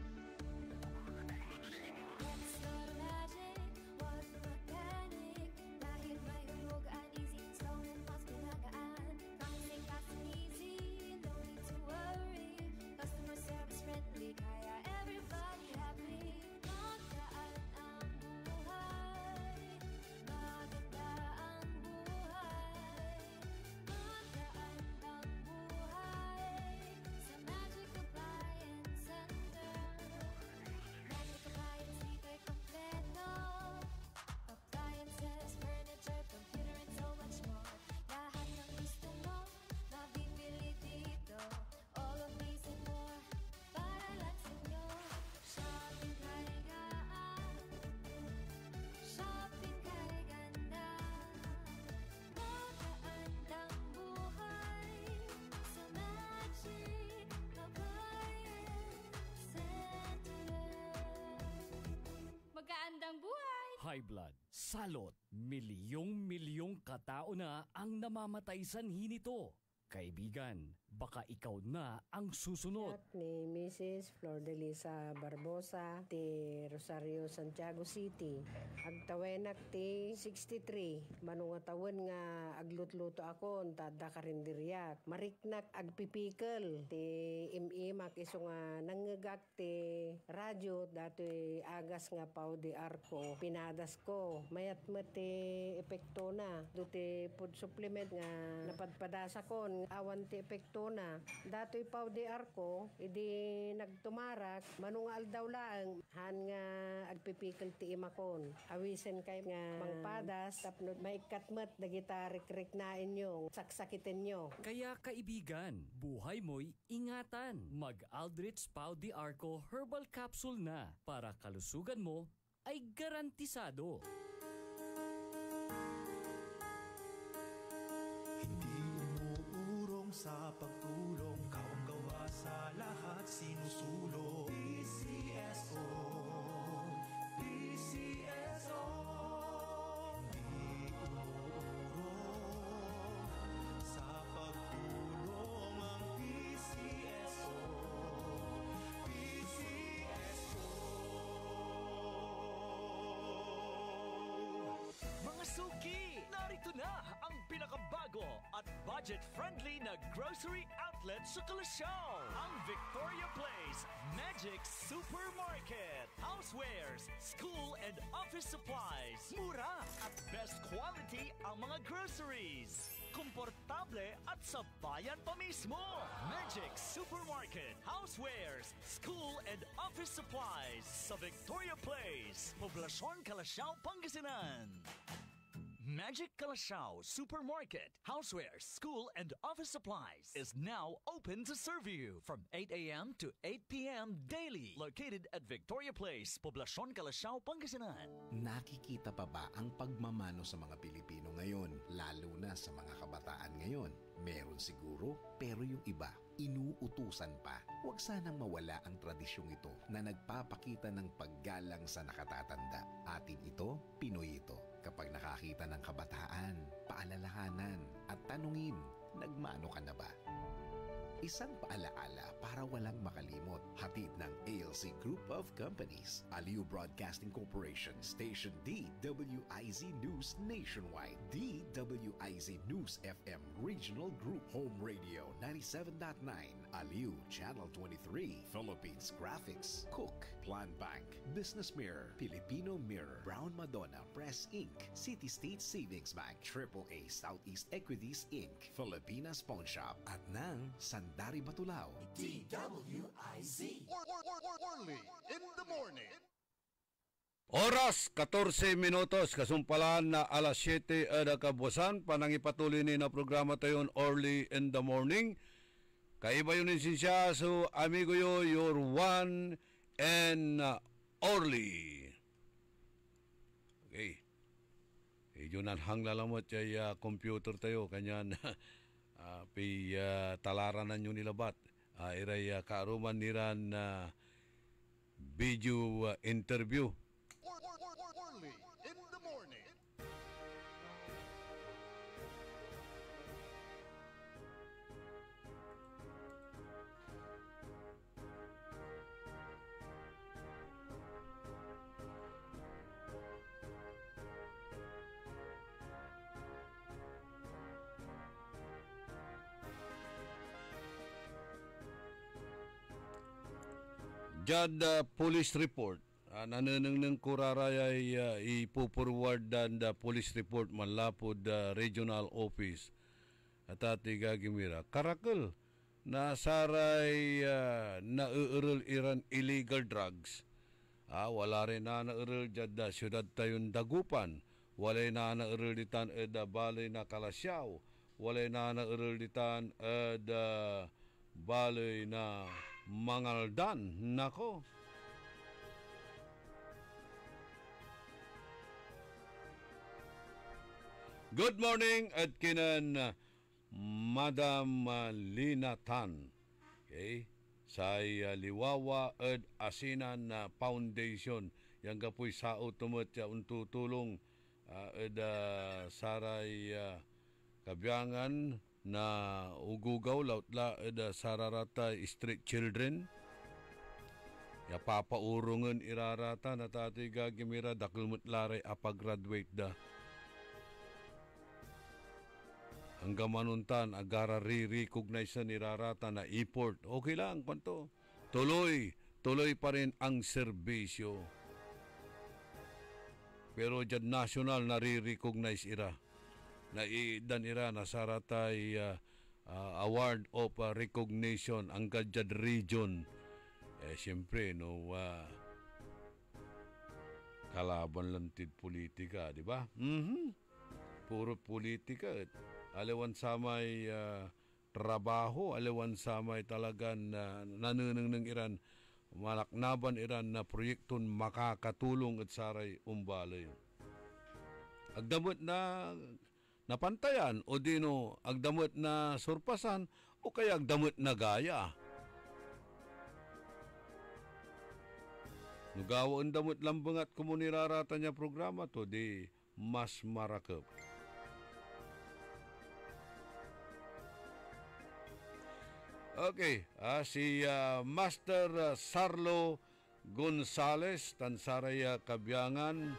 high blood, salot, milyong-milyong katao na ang namamatay sanhi nito. Kaibigan, baka ikaw na ang susunod. Ni Mrs. Flordelisa Barbosa ti Rosario, Santiago City. Agtawenak ti 63. Manungatawon nga aglutluto akon tada karinderyak. Mariknak agpipikal ti imimak iso nga nangagak ti radyo dati agas nga pau di arko. Pinadas ko. Mayat ti epekto na. Duti food supplement nga napadpadasa kon awan ti epekto na. Dato'y pau di arko, idi nagtumarak, manungal daw lang, han nga agpipikil ti imakon. Awisen kay nga mangpadas, tapno maikatmat, dagita rik-rik na inyo, saksakitin nyo. Kaya kaibigan, buhay mo'y ingatan. Mag-Aldrich Pau di Arco Herbal Capsule na para kalusugan mo ay garantisado. Sa pagtulong, kawang-gawa sa lahat sinusulong. PCSO, PCSO, di umuurong sa pagtulong ang PCSO, PCSO. Mga suki, narito na ang pinakabago at budget-friendly na grocery outlet sa Kalasyaw. Ang Victoria Place Magic Supermarket. Housewares, school and office supplies. Mura at best quality ang mga groceries. Komportable at sa bayan pa mismo. Magic Supermarket. Housewares, school and office supplies sa Victoria Place, Poblacion, Kalasyaw, Pangasinan. Magic Kalasyaw Supermarket, Housewares, School and Office Supplies is now open to serve you from 8 a.m. to 8 p.m. daily. Located at Victoria Place, Poblacion, Kalasyaw, Pangasinan. Nakikita pa ba ang pagmamano sa mga Pilipino ngayon, lalo na sa mga kabataan ngayon? Meron siguro, pero yung iba, inuutusan pa. Huwag sanang mawala ang tradisyong ito na nagpapakita ng paggalang sa nakatatanda. Atin ito, Pinoy ito. Kapag nakakita ng kabataan, paalalahanan at tanungin, nagmano ka na ba? Isang paalaala para walang makalimot. Hatid ng ALC Group of Companies, Aliw Broadcasting Corporation, Station DWIZ News Nationwide, DWIZ News FM Regional Group, Home Radio 97.9, Aliw Channel 23, Philippines Graphics, Cook, Plan Bank, Business Mirror, Filipino Mirror, Brown Madonna Press Inc., City State Savings Bank, AAA Southeast Equities Inc., Filipinas Pawn Shop, at ng Sandari Batulao. DWIZ. Orly in the morning. Oras 14 minutos, kasumpalan na alas 7 ada kabuasan, panangipatuloy ni na programa tayon Early in the Morning. Kaiba yun siya, so amigo yo, your one and only. Okay. Yun ang hanglalamot siya computer tayo, kanyan talaranan nyo nilabat. Iray kaaruman niran video interview. Orly in the morning. Jad police report. Nananang kurarayay ipo-forward the police report manlapod regional office at atiga gimira. Karakal na saray nauurol iran illegal drugs. Wala rin na nauurol jad syudad tayon Dagupan. Wala na nauurol ditan balay na Kalasyaw. Wala na nauurol ditan balay na Mangaldan. Nako. Good morning at kinan Madam Lina Tan. Okay? Sa Liwawa at Asinan Foundation. yang kapoy sao tumot ya untutulong saray kabyangan na ugugaw lautla sararata street children ya papaurungan irarata na tatay gagimira dakulmut laray apagraduate da hanggang manuntan agara re-recognize na irarata na import okay lang kwanto tuloy pa rin ang serbisyo pero dyan national na re-recognize ira na idan ira na saratay award of recognition ang gadjad region siyempre no kalaban lantid politika di ba puro politika alawan samay trabaho alawan samay talagang nanunang ng Iran malaknaban Iran na proyekton makakatulong at saray umbalay. Agdamot na napantayan o dino agdamot na surpasan o kaya agdamot na gaya. Nugawa ang damot lambangat kumunirarata niya programa to di mas marakap. Okay, si Master Sarlo Gonzales, Tansaraya Kabyangan,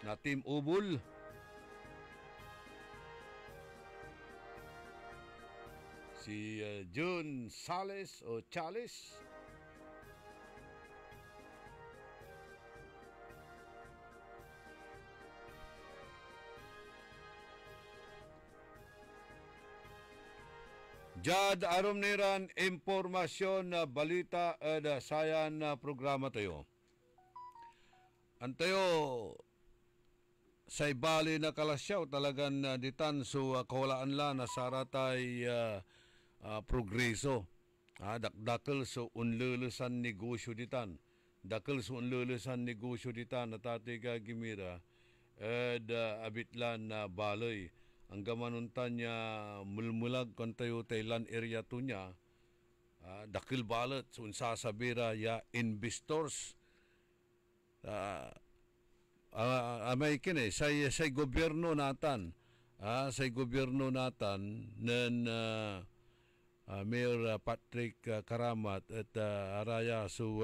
na Team Ubul. Si June Sales o Chales. Jad arom niran impormasyon na balita sayan na programa tayo. Antayo sa ibali na kalasyaw talagang ditan so kawalaan la na saratay progreso. Dakdakal so unlulusan negosyo ditan. Dakal so unlulusan negosyo ditan na tatiga gimira abitlan na baloy. Ang gamanuntan niya mulmulag kung tayo Thailand area to niya, dakil balat, so unsasabira ya investors. May kine, say gobyerno natan, say gobyerno natan, nan Mayor Patrick Karamat at araya so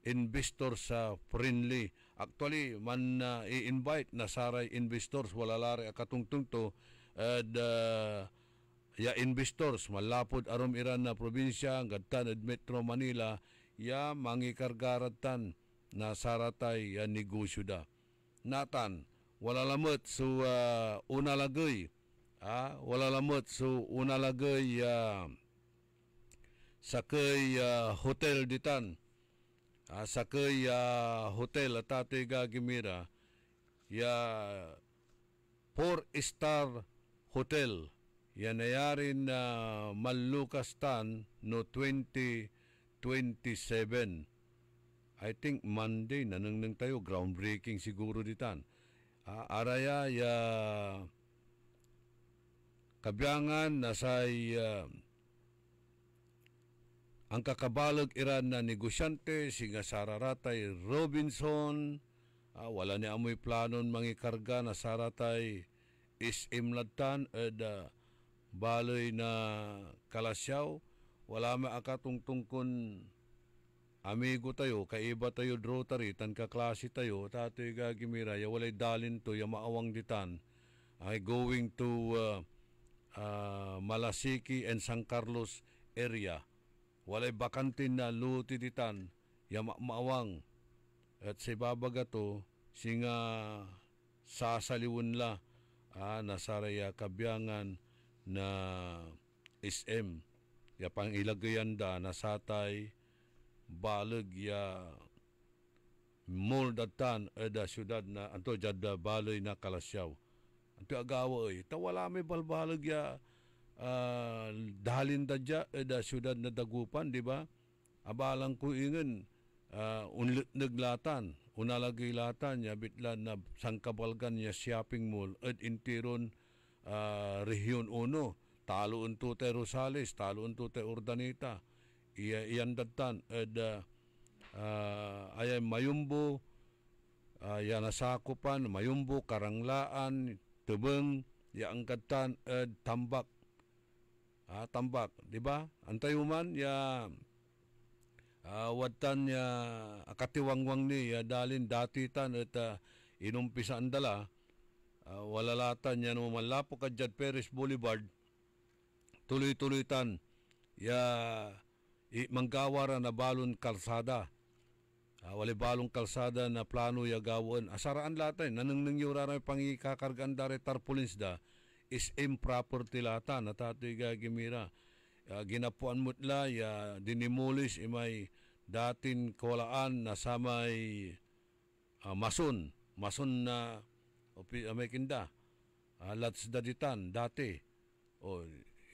investors friendly. Actually, man i-invite na saray investors wala lari akatungtung to ya investors malapod arom iran na probinsya gadtan at Metro Manila ya mangikargaratan na saratay negosyo da. Natan, wala lamot so una lagay wala lamot so una lagay sakay hotel ditan. Sakay hotel at tate gagimira ya 4-star hotel yan nayarin na malukastan no 2027. I think Monday nanang tayo groundbreaking siguro ditan. Araya ya kabyangan nasay ang kakabalag iran na negosyante, singa sararatay Robinson, wala ni amoy planon mangikarga na saratay SM Ladtan at baloy na kalasyaw, wala maakatungtungkon amigo tayo, kaiba tayo Rotary, tan kaklase tayo, tatoy gagimira, ya walay dalin to, ya maawang ditan, ay going to Malasiki and San Carlos area. Walay bakantin na luti ditan, ya maawang. At sa ibabaga to, singa sasaliwon la, nasaraya kabyangan na SM. Ya pang ilagayan da, nasatay, balag ya moldatan da syudad na, anto jada baloy na kalasyaw. Anto agawa tawala may balbalag ya, dahalin dadya da syudad na Dagupan, di ba? Abalang ko ingin unlit naglatan, unalagay latan niya bitlan na sangkabalgan niya shopping mall at intiron Rehiyon 1, talo unto te Rosales, talo unto te Urdaneta, iyan datan at ayay Mayumbo ya nasakupan Mayumbo, Karanglaan, Tubeng, ya angkatan Tambak. Tambak, di ba? Antayuman ya watan ya akatiwangwang ni ya dalin datitan at inumpisa andala walalatan ya no malapo ka Jad Perez Boulevard tuloy-tuloytan ya manggawara na balon kalsada. Wali balong kalsada na plano ya gawon. Asaraan latan, nanang yurara pangikakargaan dare tarpulins da is improper tilata na tatoy gagimira. Ginapuan mutla ya dinimulis imay datin kolaan na samay mason na may kinda. Lats daditan dati. O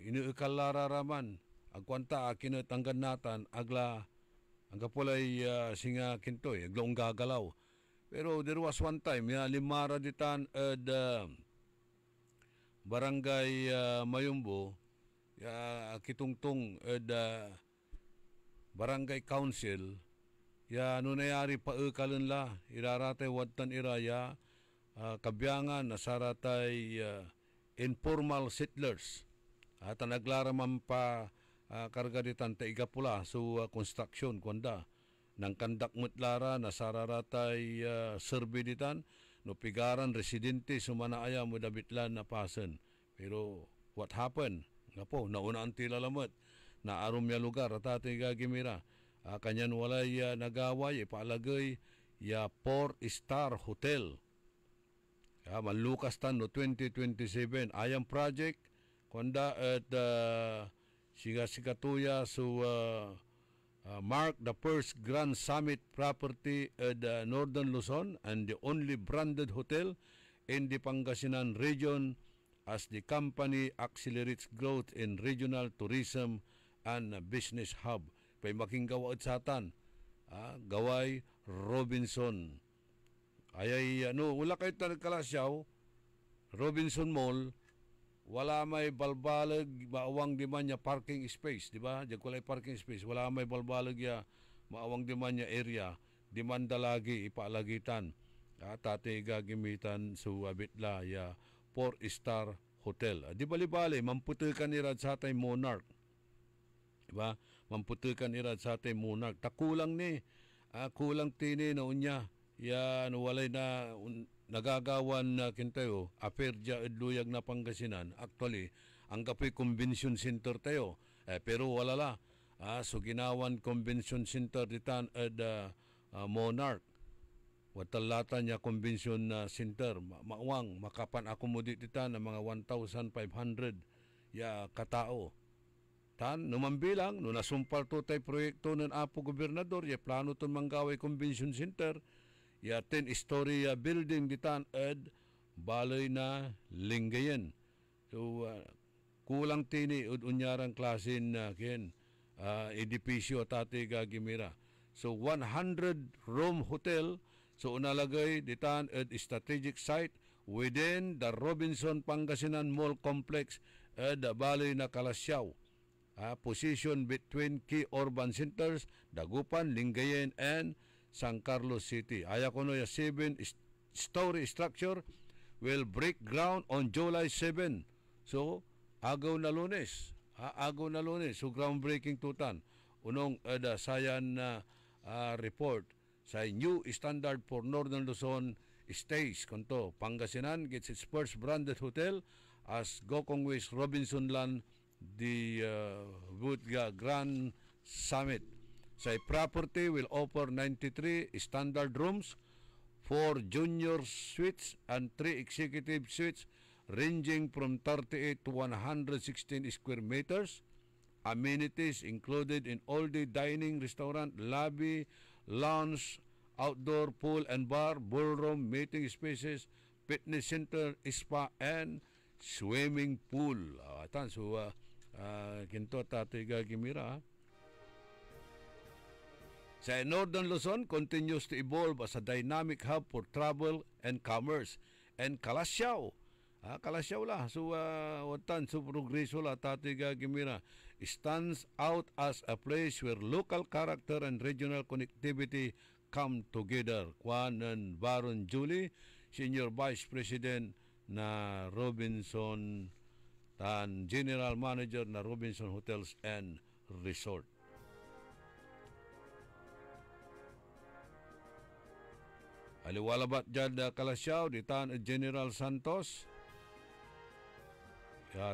inuikalararaman agkwanta akinatanggan natan agla ang kapulay singa kintoy, aglaong gagalaw. Pero there was one time, limara ditan at barangay Mayumbo, kitungtong at barangay council, ano nayari pa kalan la, iraratay watan iraya, kabyangan, nasaratay informal settlers. At naglaraman pa karga ditan ta igapula so construction kwanda nang kandak mutlara na sararatay survey ditan no pigaran residente sumanaaya mo dabitlan na pasen pero what happened nga po nauna ang tilalamat na arom ya lugar at gagimira kanyan walay nagaway ipalagay ya 4-star hotel manlukas tan no 2027 ayang project kwanda at Sigatuya so mark the first Grand Summit property at Northern Luzon and the only branded hotel in the Pangasinan region as the company accelerates growth in regional tourism and business hub. Pay making gawa at satan, Gaway Robinson. Ayay, wala kayo kalasyaw, Robinson Mall, wala may balbalag maawang di man niya parking space, di ba? Diyan kulay parking space, wala may balbalag ya maawang di man niya area, di man dalagi ipalagitan. Tate gagimitan su abitla ya 4-star hotel. Di bali-bali mamputukan irad sa atay Monarch. Di ba? Mamputukan irad sa atay Monarch. Takulang ni, kulang tini na unya, ya walay na nagagawan na kintayo, aperja idluyag na Pangasinan. Actually, ang kapoy convention center tayo. Pero wala la. So ginawan convention center ditan at Monarch. Watalatan niya convention center. Maawang makapan accommodate ditan ng mga 1,500 ya katao. Tan, numambilang, no nasumpal to tay proyekto ng Apo Gobernador, ya plano to manggaway convention center, ya 10-story building ditan ed balay na Lingayen. So kulang tini unyarang klasin na edipisyo tate gagimira. So 100 room hotel so unalagay ditan ed strategic site within the Robinson Pangasinan Mall Complex ed balay na Kalasyaw. Position between key urban centers Dagupan, Lingayen and San Carlos City. Ayakono ya 7-story structure will break ground on July 7. So, agaw na Lunes. Agaw na Lunes. So, groundbreaking tutan. Unong sayan na report sa new standard for Northern Luzon stays. Kunto, Pangasinan gets its first branded hotel as Gokong West Robinson Land the Budga Grand Summit. Say property will offer 93 standard rooms, 4 junior suites and 3 executive suites ranging from 38 to 116 square meters. Amenities included in all the dining, restaurant, lobby, lounge, outdoor pool and bar, ballroom, meeting spaces, fitness center, spa, and swimming pool. Kinto tatay gagimira. Sa Northern Luzon continues to evolve as a dynamic hub for travel and commerce. And Kalasyaw, Kalasyaw la. So, watan, so progreso la tatay gagimira. Stands out as a place where local character and regional connectivity come together. Kwan and Baron Julie, Senior Vice President na Robinson and General Manager na Robinson Hotels and Resort. Aliwalabat dyan Kalasyaw, ditan General Santos.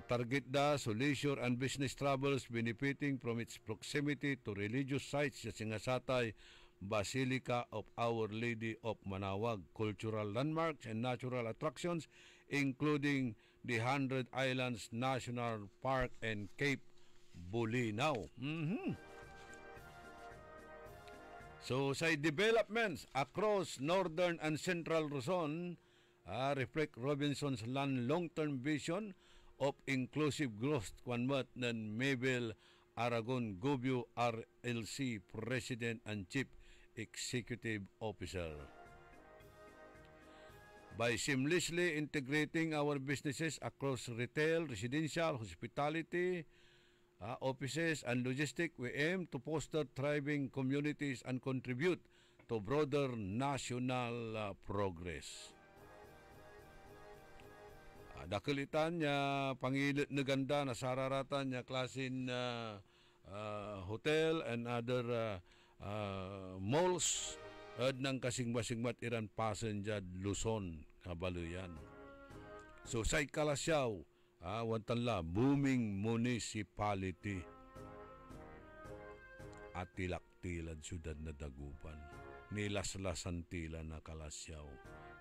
Target da so leisure and business travels benefiting from its proximity to religious sites sa Singasatay Basilica of Our Lady of Manawag, cultural landmarks and natural attractions including the 100 Islands National Park and Cape Bulinaw. So sa developments across northern and central Luzon reflect Robinson's long-term vision of inclusive growth, kwanmat ng Mabel Aragon Gubio RLC President and Chief Executive Officer. By seamlessly integrating our businesses across retail, residential, hospitality, offices, and logistics, we aim to foster thriving communities and contribute to broader national progress. Dakilitan niya pangilit na ganda na sararatan niya klasin hotel and other malls at ng kasing-basingmat iran passenger Luzon kabaluyan. So sa Kalasyaw, wantanla booming municipality at tilak-tilad syudad na Dagupan. Nilaslasan tila na Kalasyaw.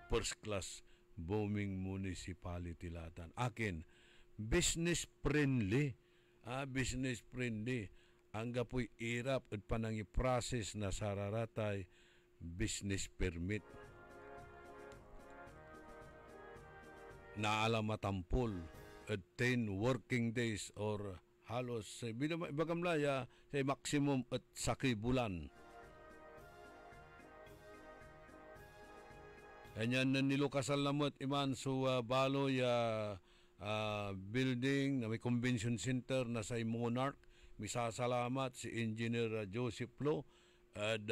First class booming municipality latan. Akin, business friendly. Business friendly. Ang gapoy irap at panangi process na sararatay business permit. Naalamatampol at 10 working days or halos bagamlaya sa maximum at saki bulan. Kanyan na nilukasan lamot iman so baloy building na may convention center na sa Monarch. Misasalamat si Engineer Joseph Lo at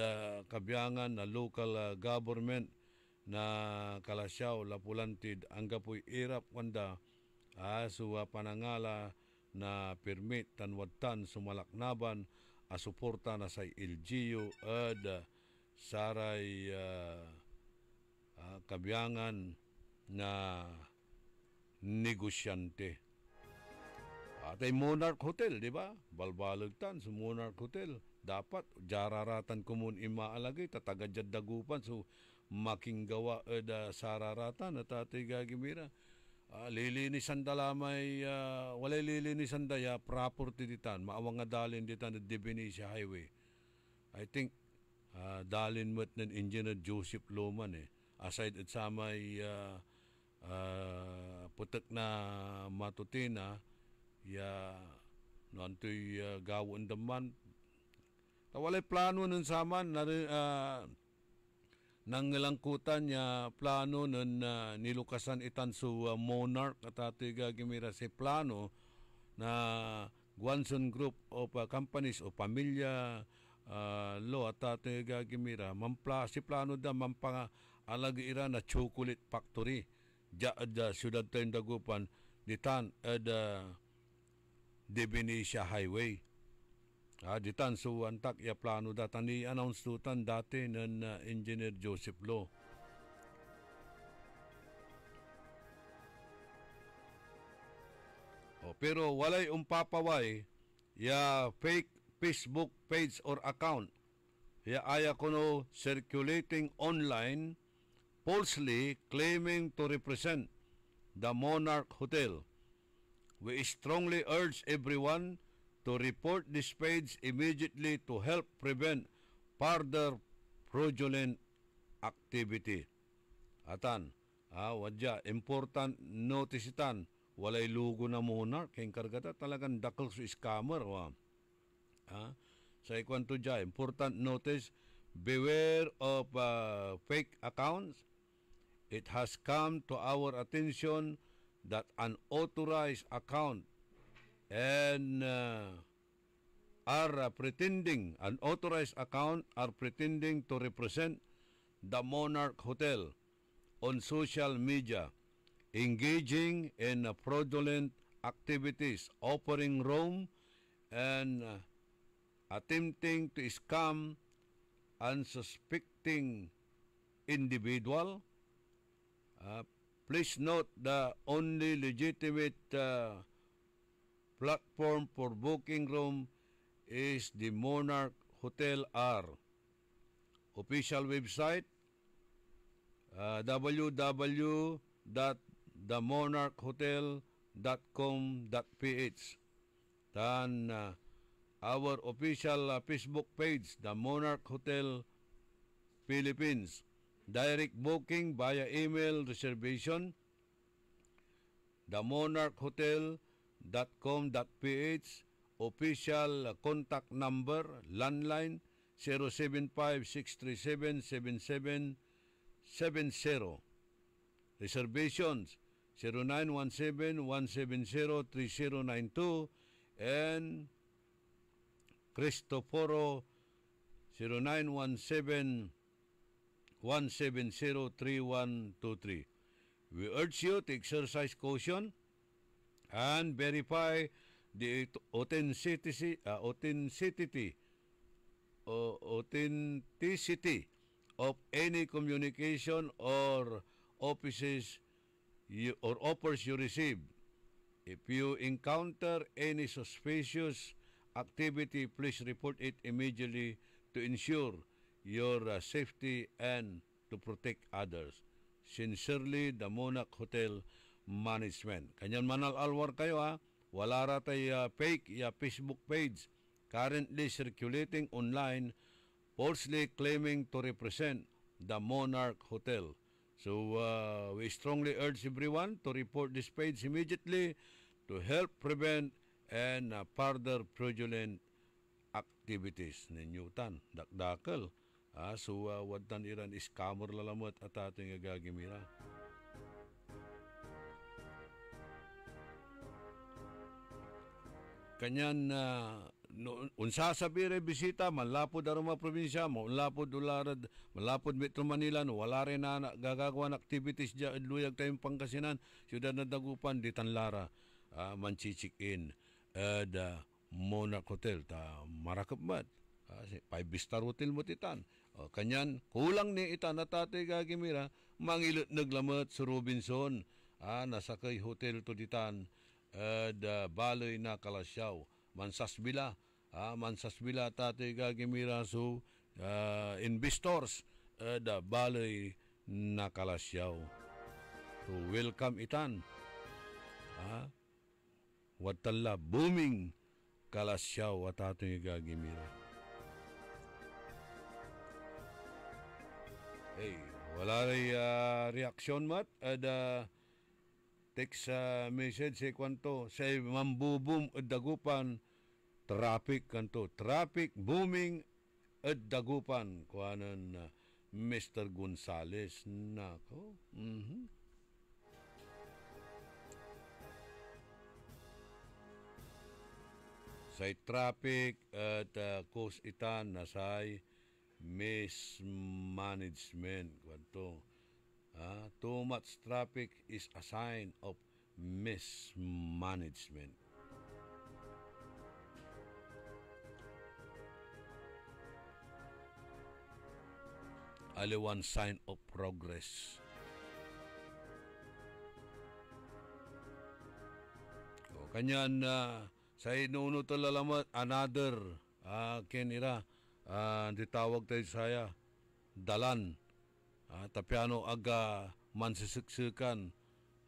kabyangan na local government na Kalasyaw, Lapulantid, ang gapoy irap kanda so panangala na permit tanwadtan sumalaknaban suporta na sa LGU at saray kabyangan na negosyante. Atay Monarch Hotel, di ba? Balbalagtan sa Monarch Hotel. Dapat jararatan kumun imaalagay tatagad Dagupan so makinggawa sararatan at atay gagimira. Lilinisan dalamay walay lilinisan daya property ditan maawang nga dalin ditan at Divinesia Highway. I think dalin mo't ng Engineer Joseph Loman aside at samay putek na matutina nantoy gawon daman walay plano nun saman na nanglangkutan niya plano nun nilukasan itan sa Monarch at ato'y gagimira si plano na Guanson Group of companies o pamilya law at ato'y gagimira si plano da mampangalagira na chocolate factory da siyudad tayong Dagupan ditan at Divinesia Highway. Ditan so antak ya plano datan ni announce tutan dati ng Engineer Joseph Lo. Pero walay umpapaway ya fake Facebook page or account ya aya kuno circulating online falsely claiming to represent the Monarch Hotel. We strongly urge everyone to report this page immediately to help prevent further fraudulent activity. Atan, wadya, important notice itan, walay lugo na Monarch, kayong kargata talagang dakal sa scammer. Sa ikwanto dya, important notice, beware of fake accounts. It has come to our attention that an authorized account and are pretending, unauthorized account are pretending to represent the Monarch Hotel on social media, engaging in fraudulent activities, offering room, and attempting to scam unsuspecting individual. Please note the only legitimate platform for booking room is the Monarch Hotel R. Official website www.themonarchhotel.com.ph. Then our official Facebook page, The Monarch Hotel Philippines. Direct booking via email reservation, themonarchhotel.com.ph. Official contact number, landline 075-637-7770. Reservations 0917-170-3092 and Cristoforo 0917-170-3123. We urge you to exercise caution and verify the authenticity of any communication or offers you receive. If you encounter any suspicious activity, please report it immediately to ensure your safety and to protect others. Sincerely, the Monarch Hotel Management. Kanyan manal alwar kayo ha. Wala ratay fake Facebook page currently circulating online falsely claiming to represent the Monarch Hotel. So we strongly urge everyone to report this page immediately to help prevent and further fraudulent activities. Ninyutan, dakdakal. So wadtan iran scammer lalamot at ating agagimira. Kanyan unsa sabire bisita manlapod aroma probinsya manlapod ularad manlapod Metro Manila no wala rin na gagagawan activities diya luyag tayong Pangasinan siyudad na Dagupan di Tanlara manchichikin the Monarch Hotel ta marakapmat 5-star hotel mo titan kanyan kulang ni itan na tatay gagimira mangilot naglamat sa Robinson nasakay hotel to ditan the Baloy na Kalasyaw Mansasbila tatay gagimira so investors the Baloy na Kalasyaw so welcome itan watala booming Kalasyaw at tatay gagimira wala rin reaksyon mat text message say kwanto say mambubum at Dagupan traffic kanto traffic booming at Dagupan kuanan Mr. Gonzales nako say traffic at coast itan nasay mismanagement kwanto too much traffic is a sign of mismanagement. Ali one sign of progress. Kanyan sa inuno talalamat another kenira ditawag tayo saya dalan tapiano aga mansisiksikan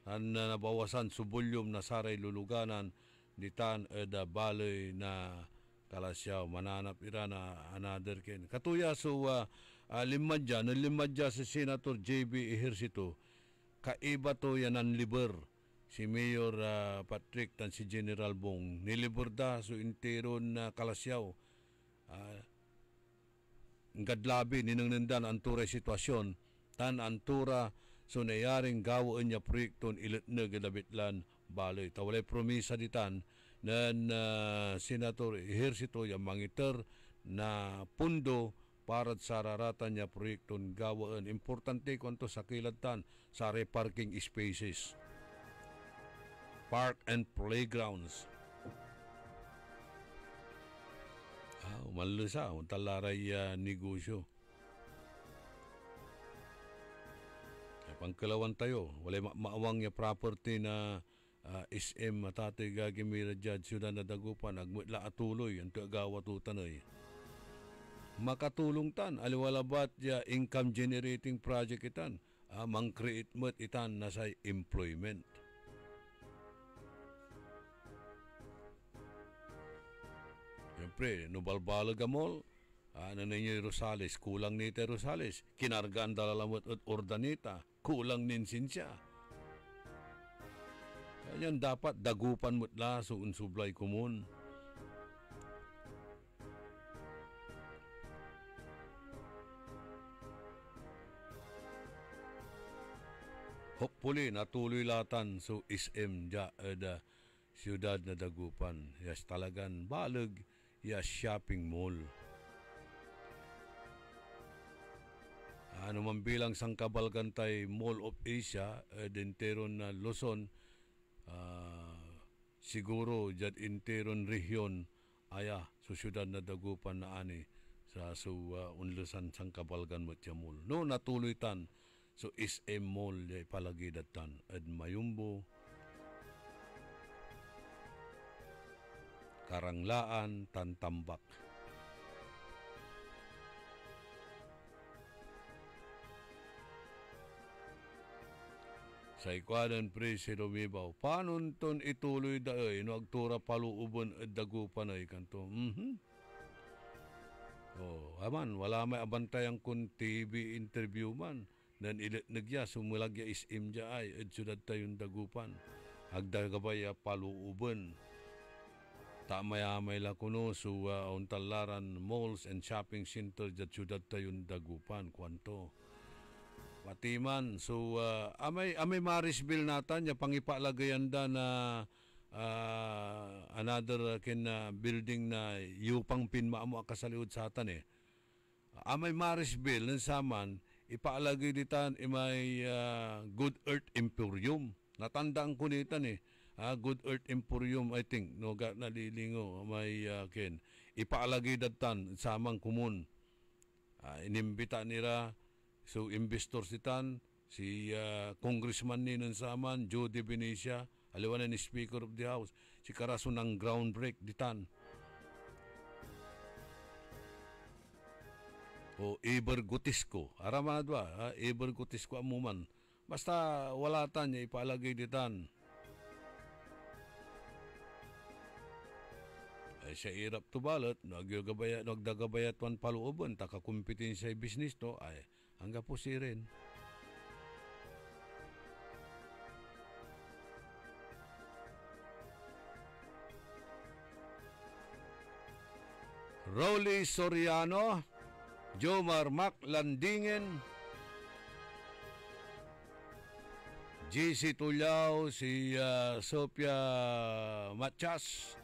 nabawasan subulyom na saray luluganan ditan da Baloy na Kalasyaw mananap ira na another ken katuya so limadya si Senator JB Ejercito kaiba to yanan liber si Mayor Patrick tan si General Bong nilibur da so interon na Kalasyaw ngadlabi ninangnindan ang turay sitwasyon tan antura so nayaring gawoan niya proyekton ilit na gadabitlan Baloy. Tawalay promisa ditan ng Senator Ejercito yung mangiter na pundo para sa raratan niya proyekton gawaan. Importante kunto sa kilatan sa reparking spaces, park and playgrounds. Umalisa, talaray negosyo. Pangkalawan tayo, wala maawang niya property na SM matatay gagimira dyan siyudad na Dagupan, agmutla atuloy, ang agawa tutanay. Makatulong tan, aliwalabat ya income generating project itan, mang-create mo't itan na sa employment. Siyempre, nubalbalag amol, ninyo Rosales, kulang ni Rosales, kinargaan dalalamot at ordanita, kulang ninsin siya. Kanyan dapat dagupan mo't la so unsublay kumun. Hopefully, natuloy latan so SM ja siyudad na Dagupan. Yes, talagan balag ya shopping mall. Ano man bilang sangkabalgan tay Mall of Asia, dinteron na Luzon, siguro jad interon region aya so siyudad na Dagupan na ani sa unlusan sangkabalgan mo tiya mall. No, natuloy tan so SM mall jay palagi datan ad Mayumbo, Karanglaan, Tantambak. Sa ikwadan pre si Lumibaw, paano ton ituloy daay no agtura paluuban at Dagupan ay kanto? Aman, wala may abantayan kun TV interview man. Dan ilit nagya, sumulagya isim dya ay at siyudad tayong Dagupan. Agdagabaya paluuban. Tamay-amay la kuno so untalaran malls and shopping center at siyudad tayong Dagupan. Kwanto? Patiman, so amay Marisville natan, ya pangipalagayan da na another building na yupang pinmaamo akasaliud sa atan eh. Amay Marisville, nansaman, ipaalagay ditan imay Good Earth Emporium. Natandaan ko nitan eh. Good Earth Emporium, I think, no, nalilingo, may ipaalagay datan samang kumun. Inimbita nila, so investor sitan, si congressman ni nansaman, Jody Benicia, aliwanan ni Speaker of the House, si Karaso ng ground break ditan. O Eber Gutisco, araman ba, Eber Gutisco amuman. Basta wala tan niya ipalagay ditan. Ay siya irap to balot, nagdagabayat wan paluoban, takakumpitin siya business to, ay hangga po si rin. Rolly Soriano, Jomar Mac Landingen, GC Tulyao, si Sophia Machas,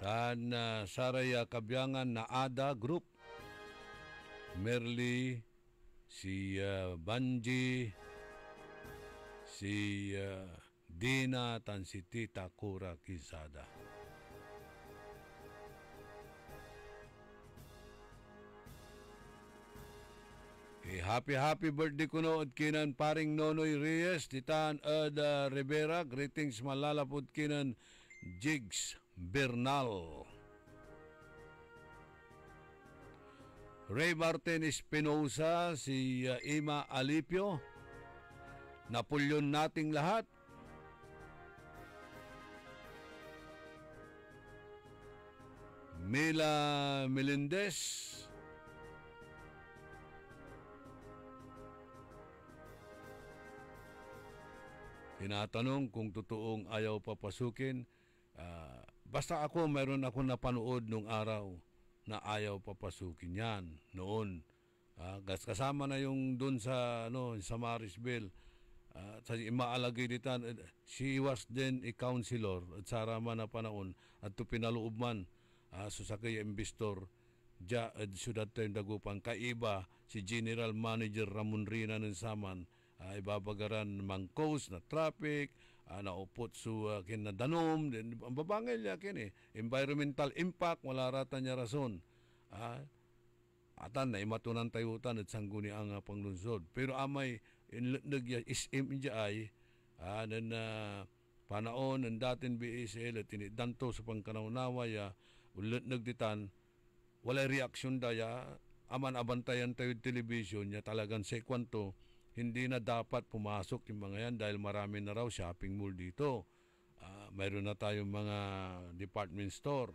dan Saraya Kabyangan na Ada Group, Merly, si Banji, si Dina, tan si Tita Kura Quezada. Happy birthday kuno at kinan paring Nonoy Reyes, titan Rivera, greetings malalapod kinan Jigs Bernal. Ray Martin Espinosa, si Ima Alipio, Napoleon nating lahat. Mila Melendez, tinatanong kung totoong ayaw papasukin. Basta ako, mayroon ako napanood nung araw na ayaw papasukin yan noon. Kasama na yung doon sa, sa Marisville, Sa imaalagay ditan, she was then a counselor at sarama na panahon at to pinaloob man so sa kaya investor ja at syudad tayong Dagupan kaiba si General Manager Ramon Rina ng Saman ibabagaran mangkos na traffic naupot sa kinadanom ang babangay niya kini environmental impact wala rata niya rason atan na imatunan tayutan at sangguni ang panglungsod pero amay inlagya SM niya ay panaon ng dating BSL at tinidanto sa pangkanaunawa ya ulit nagditan walay reaksyon daya aman abantayan tayo television niya talagang sa kwanto hindi na dapat pumasok yung mga yan dahil marami na raw shopping mall dito mayroon na tayong mga department store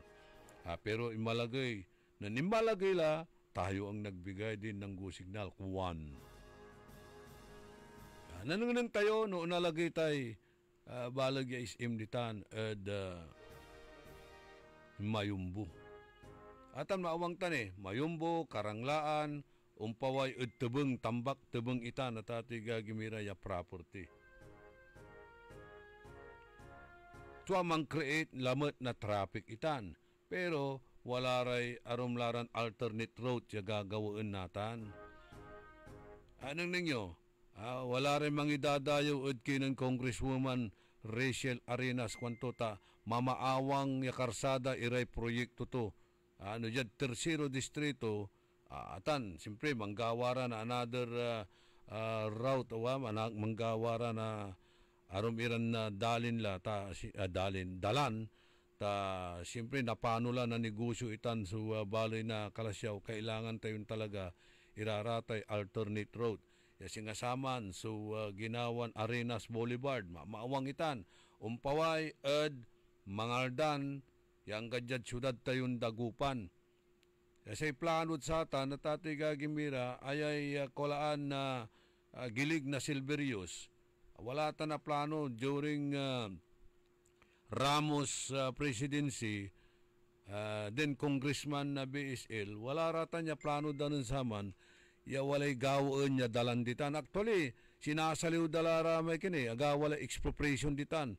pero imalagay na nimalagay la tayo ang nagbigay din ng go signal kuwan nanungan tayo noon nalagay tayo balag ya SM ditan at Mayumbo. Atan maawang tan Mayumbo, Karanglaan, umpaway at tebeng tambak tebeng itan at atiga gimira ya property. Tuwa mang create lamot na traffic itan. Pero wala ray arumlaran alternate route ya gagawin natan. Anong ninyo? Wala rin mangidadayo at kinang Congresswoman Rachel Arenas kwanto ta mamaawang yakarsada iray proyekto to. Dyan, tersero distrito, atan, siyempre, manggawara na another route, manggawara na arumiran na dalan, siyempre, napanula na negosyo itan sa balay na Kalasyaw, kailangan tayong talaga iraratay alternate route. Singasaman so ginawan Arenas Boulevard maawang itan umpaway ed mangaldan yang gadjad syudad tayon Dagupan kasi planod sa atan na tatiga gimira ayay kolaan na gilig na Silverius wala ta na plano during Ramos presidency then congressman na BSL wala rata niya plano danon saman ya walay gawon niya dalan ditan. Actually, sinasaliw dalara may kini, aga walay expropriation ditan.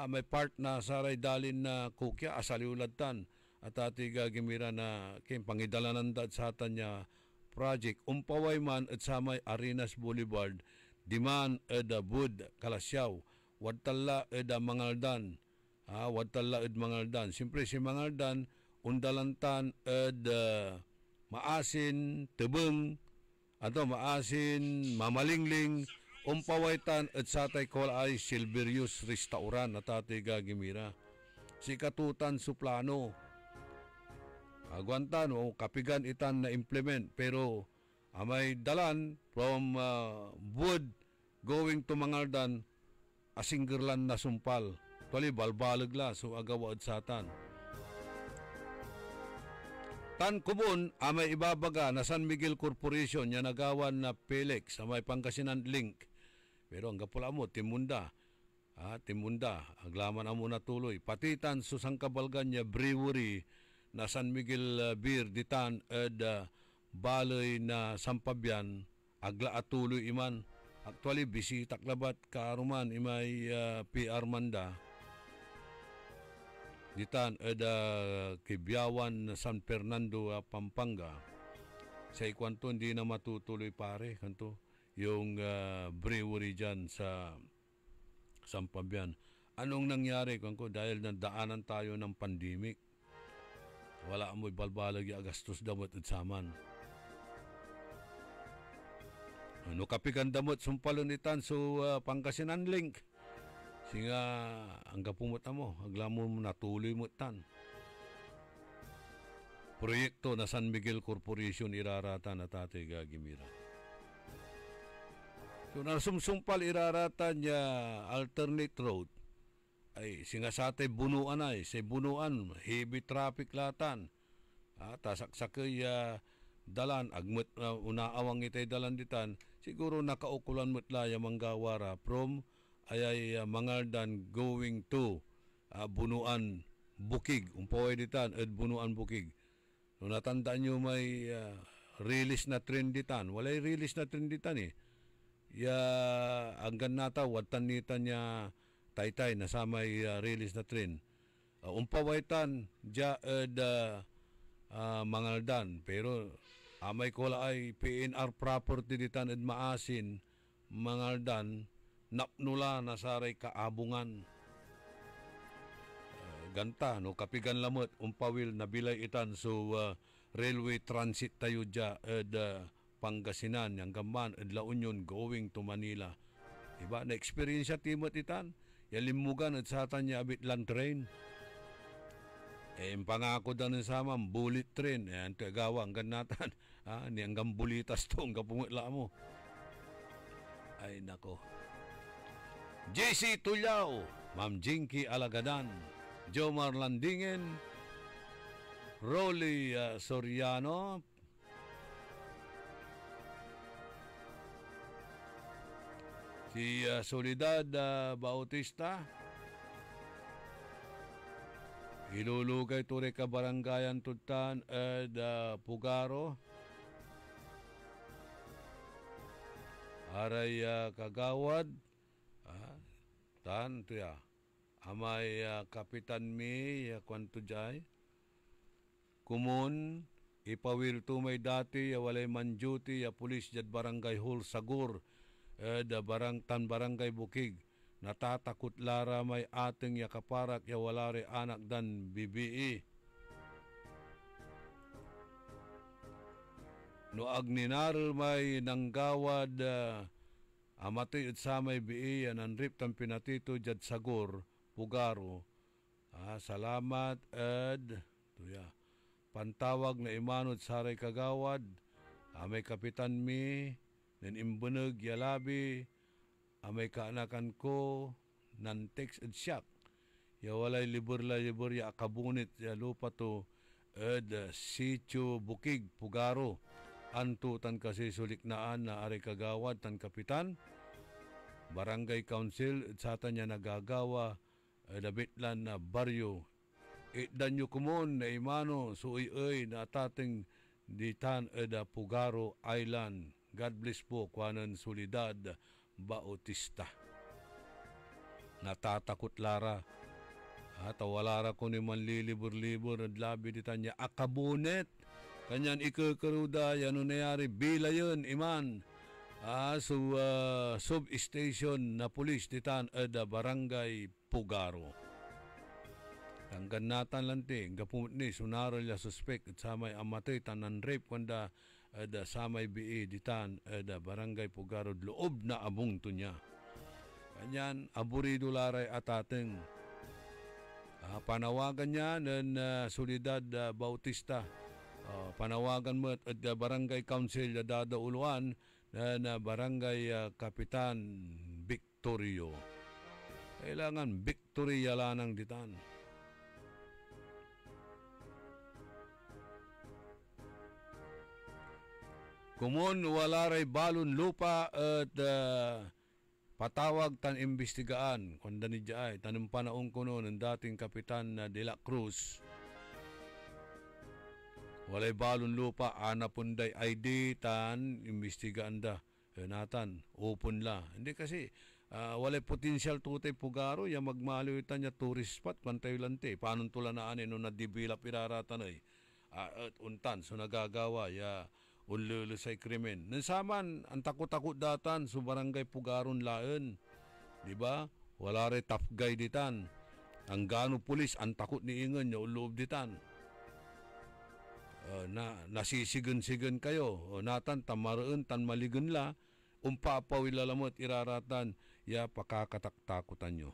May part na saray dalin na kukya, asaliw ladtan. At atiga gimira na kin pangidalanan dat sa atan niya project. Umpaway man at samay Arenas Boulevard, diman eda Bud, Kalasyaw. Wadtala eda Mangaldan. Wadtala ed Mangaldan. Siyempre si Mangaldan, undalantan eda maasin, tebeng, maasin, mamalingling, umpawaitan at satay kolay Silverius Restaurant at atiga gimira. Si katutan suplano. Agwantan o kapigan itan na implement pero amay dalan from Wood going to Mangaldan asinggerlan na sumpal. Tuwali balbalag la so agawa at satan. Tan Kubon, amay ibabaga na San Miguel Corporation niya nagawan na Pelex sa may Pangasinan Link. Pero ang gapula mo, Timunda. Timunda, aglaman amo na tuloy. Patitan susang kabalgan niya brewery na San Miguel Beer ditan ed baloy na Sampabyan agla at tuloy iman. Actually, bisita klabat kaaruman imay PR Manda. Ditan eda Kibiyawan San Fernando Pampanga sa ikwanto hindi na matutuloy pare kanto yung brewery dyan sa Sampabyan. Anong nangyari kanko dahil nandaanan tayo ng pandemic wala amoy balbalag ya gastos damot at saman ano kapikan damot sumpalon itan so Pangasinan Link singa ang kapumot mo, aglamo mo natuloy mo tan. Proyekto na San Miguel Corporation irarata na tatay gagimira. So nasumsumpal irarata niya alternate road ay singa sa atay bunuan ay sa bunuan heavy traffic latan. Tasaksakay dalan agmet unaawang itay dalan ditan siguro nakaukulan mo't laya manggawara from ayay Mangaldan going to Bunuan Bukig. Umpaway ditan at Bunuan Bukig. So natandaan nyo may release na trend ditan. Walay release na trend ditan ya anggan nata watan nita niya taytay na samay release na train. Umpawaitan ja mangaldan pero amay ko ay PNR property ditan ed maasin mangaldan napnula nasaray kaabungan. Ganta no kapigan lamot umpawil nabilay itan so railway transit tayo ja ed Pangasinan yang gaman ed La Union going to Manila. Diba na experience timot itan yalimugan at satan niya abit land train. Pangako daw ng sama bullet train ang tagawa ang ganatan ni ang gambulitas to ang kapungitla mo. Ay nako. JC Tulyao, Ma'am Jinky Alagadan, Jomar Landingen, Rolly Soriano, si Soledad Bautista, ilulugay ture ka barangayan tutan ed Pugaro, aray kagawad, tan tuya, amay kapitan mi kwanto jay, kumun, ipawil tumay dati, walay man duty, pulis jad barangay hall sagur, barangay Bukig natatakot lara may ating yakaparak ya walare anak dan BBE no agninaril may nanggawad amati at samay BE yan ang rip tan pinatito jad sagur Pugaro salamat ed tuya pantawag na imanod saray kagawad amay kapitan mi nen imbunog yalabi amay kaanakan ko nan text ed siyak ya walay libur ya akabunit ya lupa to ed sitio Bukig Pugaro anto tan kasi suliknaan na ari kagawad tan kapitan barangay council ed satan niya nagagawa dabitlan na baryo danyo kumon na imano suoy na tating ditan ed Pugaro Island. God bless po, Kuanan Soledad Bautista. Natatakot lara. Tawalara ko ni manlilibur-libur at labi dita niya akabunet. Kanyan ikakaruda, yan nayari, bila yun, iman. Sub-station na pulis ditan at barangay Pugaro. Hanggang natan lanti, gapumut ni, sunaro niya suspect at samay amatay tanan rape kanda ada samay BE ditan ada barangay Pugaro loob na abong to niya. Kanyan aburido laray atateng panawagan niya ng Soledad Bautista panawagan mo at barangay council dada uluan na barangay Kapitan Victorio. Kailangan Victoria lanang ditan. Kumun walaray balon lupa at patawag tan imbestigaan kung dani jay tanong panaong kuno ng dating kapitan na De La Cruz. Walay balon lupa anapunday ID tan imbestigaan da. Natan open la. Hindi kasi walay potential tutay Pugaro ya magmaliw ita niya tourist spot pantay lante. Paano tulanaan no na develop iraratan ay at untan so nagagawa ya ululu sa krimen. Nansaman, ang takot-takot datan sa barangay Pugaron laen. Diba? Wala rin tough guy ditan. Ang gano pulis, ang takot ni Ingan niya uloob ditan. Nasisigan-sigan kayo. Natan, tamaraan, tan maligan la. Umpapaw ilalamot, iraratan. Ya, pakakataktakutan nyo.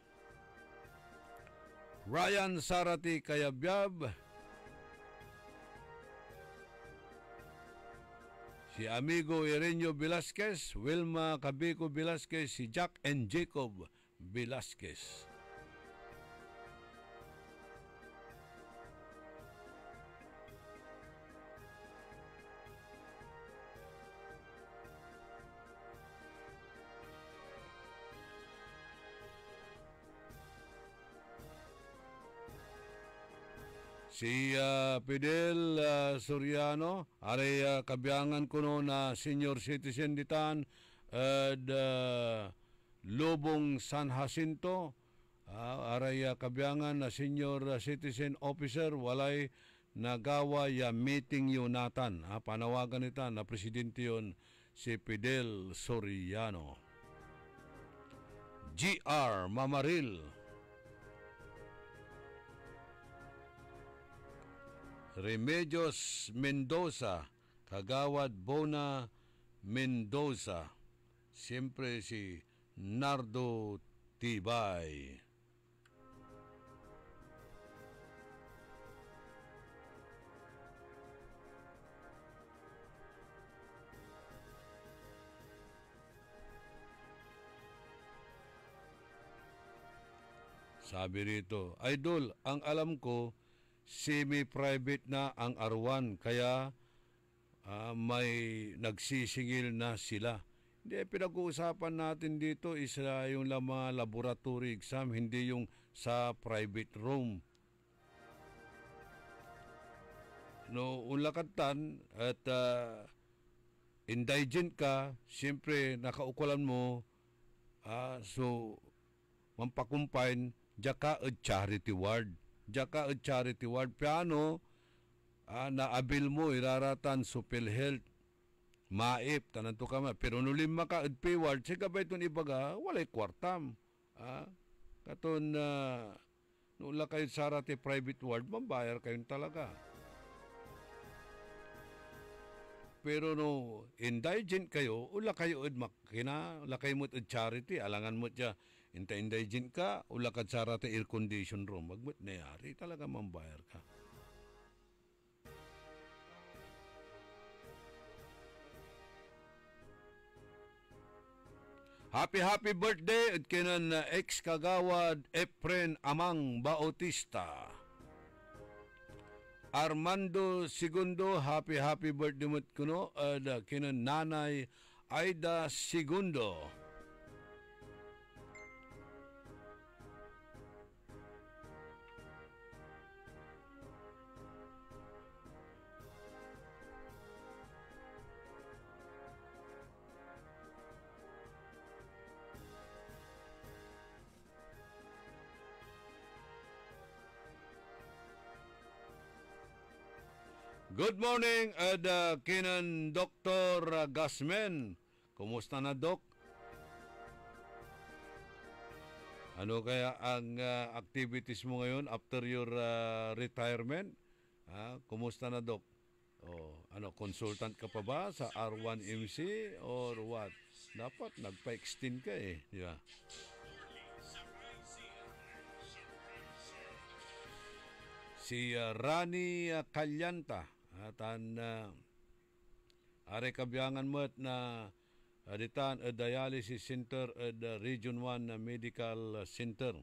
Ryan Sarati Kayabyab. Si amigo Irenio Velasquez, Wilma Cabico Velasquez, si Jack and Jacob Velasquez. Si Fidel Soriano, aray kabiyangan ko no na senior citizen ditan, at Lubong San Jacinto, aray kabiyangan na senior citizen officer, walay nagawa ya meeting yunatan. Panawagan nita na presidente yon si Fidel Soriano. GR Mamaril, Remedios Mendoza, Kagawad Bona Mendoza, siyempre si Nardo Tibay. Sabi rito, Idol, ang alam ko, semi-private na ang R1, kaya may nagsisingil na sila. Hindi, pinag-uusapan natin dito is yung mga laboratory exam, hindi yung sa private room. No, unlakatan at indigent ka, siyempre nakaukulan mo, so mampakumpain, jaka at charity ward. Jaka at charity ward. Piano, naabil mo, iraratan, supil health, maip, tanan to ka ma. Pero nulim maka at pay ward, siya ba itong ibaga, walay kwartam. Katon, nula kayo sarati private ward, mambayar kayo talaga. Pero no, indigent kayo, ula kayo at makina, ula kayo mo at charity, alangan mo siya, indigent ka, ula ka sarati air condition room, magmut na yari, talaga mambayar ka. Happy birthday at kinan ex-kagawad Efren Amang Bautista. Armando Segundo, happy birthday mo kuno at kinan Nanay Aida Segundo. Good morning, kinan Dr. Gasmen. Kumusta na, Doc? Ano kaya ang activities mo ngayon after your retirement? Kumusta na, Doc? Consultant ka pa ba sa R1MC or what? Dapat nagpa-extend ka eh. Di ba? Si Rani Calyanta. Atan are kabiyangan mo at na aditan a dialysis center at Region 1 Medical Center.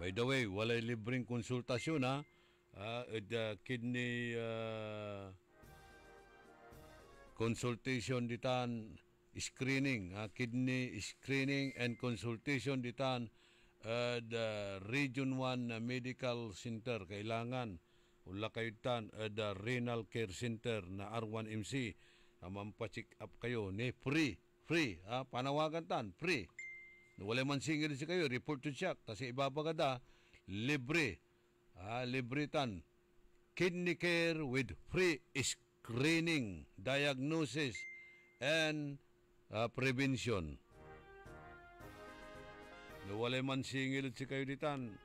By the way, walay libreng konsultasyon at kidney consultation ditan screening, kidney screening and consultation ditan the Region 1 Medical Center. Kailangan ula kayo tan the Renal Care Center na R1MC. Mampacheck up kayo ni free. Panawagan tan, free. Wala man singil si kayo, report to check. Kasi ibabagada, libre. Libre tan. Kidney care with free screening, diagnosis, and prevention. Wala man singil si kayo ditan.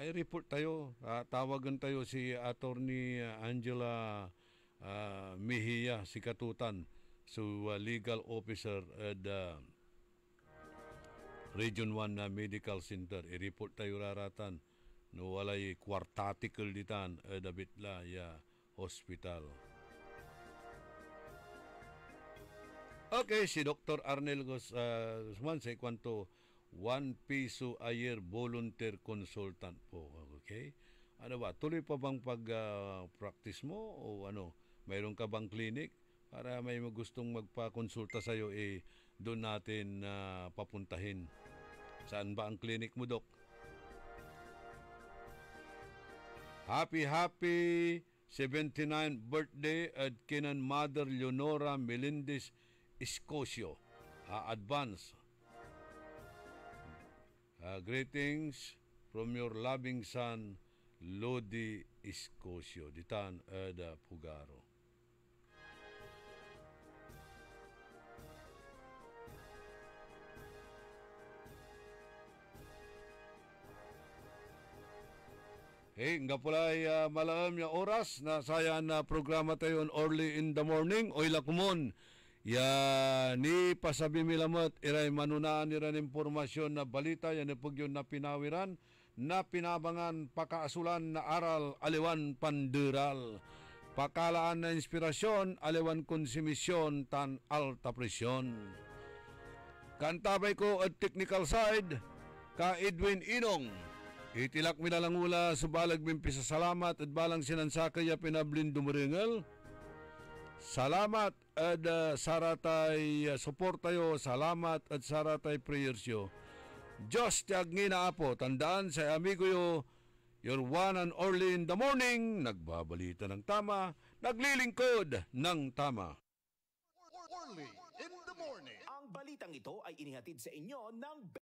Report tayo. Tawagan tayo si Attorney Angela Mejia, si Katutan, legal officer at Region 1 Medical Center. I-report tayo raratan. No walay kwartatical ditan Dabitla Hospital. Okay, si Dr. Arnel Guzman sa kwanto 1 piso a year volunteer consultant po. Okay? Ano ba? Tuloy pa bang pag-practice mo o ano? Mayroon ka bang clinic? Para may gustong magpa-konsulta sa'yo, doon natin papuntahin. Saan ba ang clinic mo, Dok? Happy 79 birthday at kinan Mother Leonora Melendez Escosio. Advance. Greetings from your loving son, Lodi Escosio. Ditan Eda Pugaro. Nga pala malaam yung oras na saya na programa tayo early in the morning. Oy lakumon. Ya ni pasabi milamot iray manunaan iran impormasyon na balita yan ipag yun na pinawiran na pinabangan pakaasulan na aral aliwan panderal. Pakalaan na inspirasyon aliwan konsumisyon tan alta presyon. Kantabay ko at technical side ka Edwin Inong. Itilak mi na lang ula sa balag mimpi sa salamat at balang sinansakay ya pinablin dumaringal. Salamat at saratay support tayo. Salamat at saratay prayers yo. Diyos tiyag ngina apo. Tandaan sa amigo yo, your one and early in the morning, nagbabalita ng tama, naglilingkod ng tama. Early in the morning. Ang balitang ito ay inihatid sa inyo ng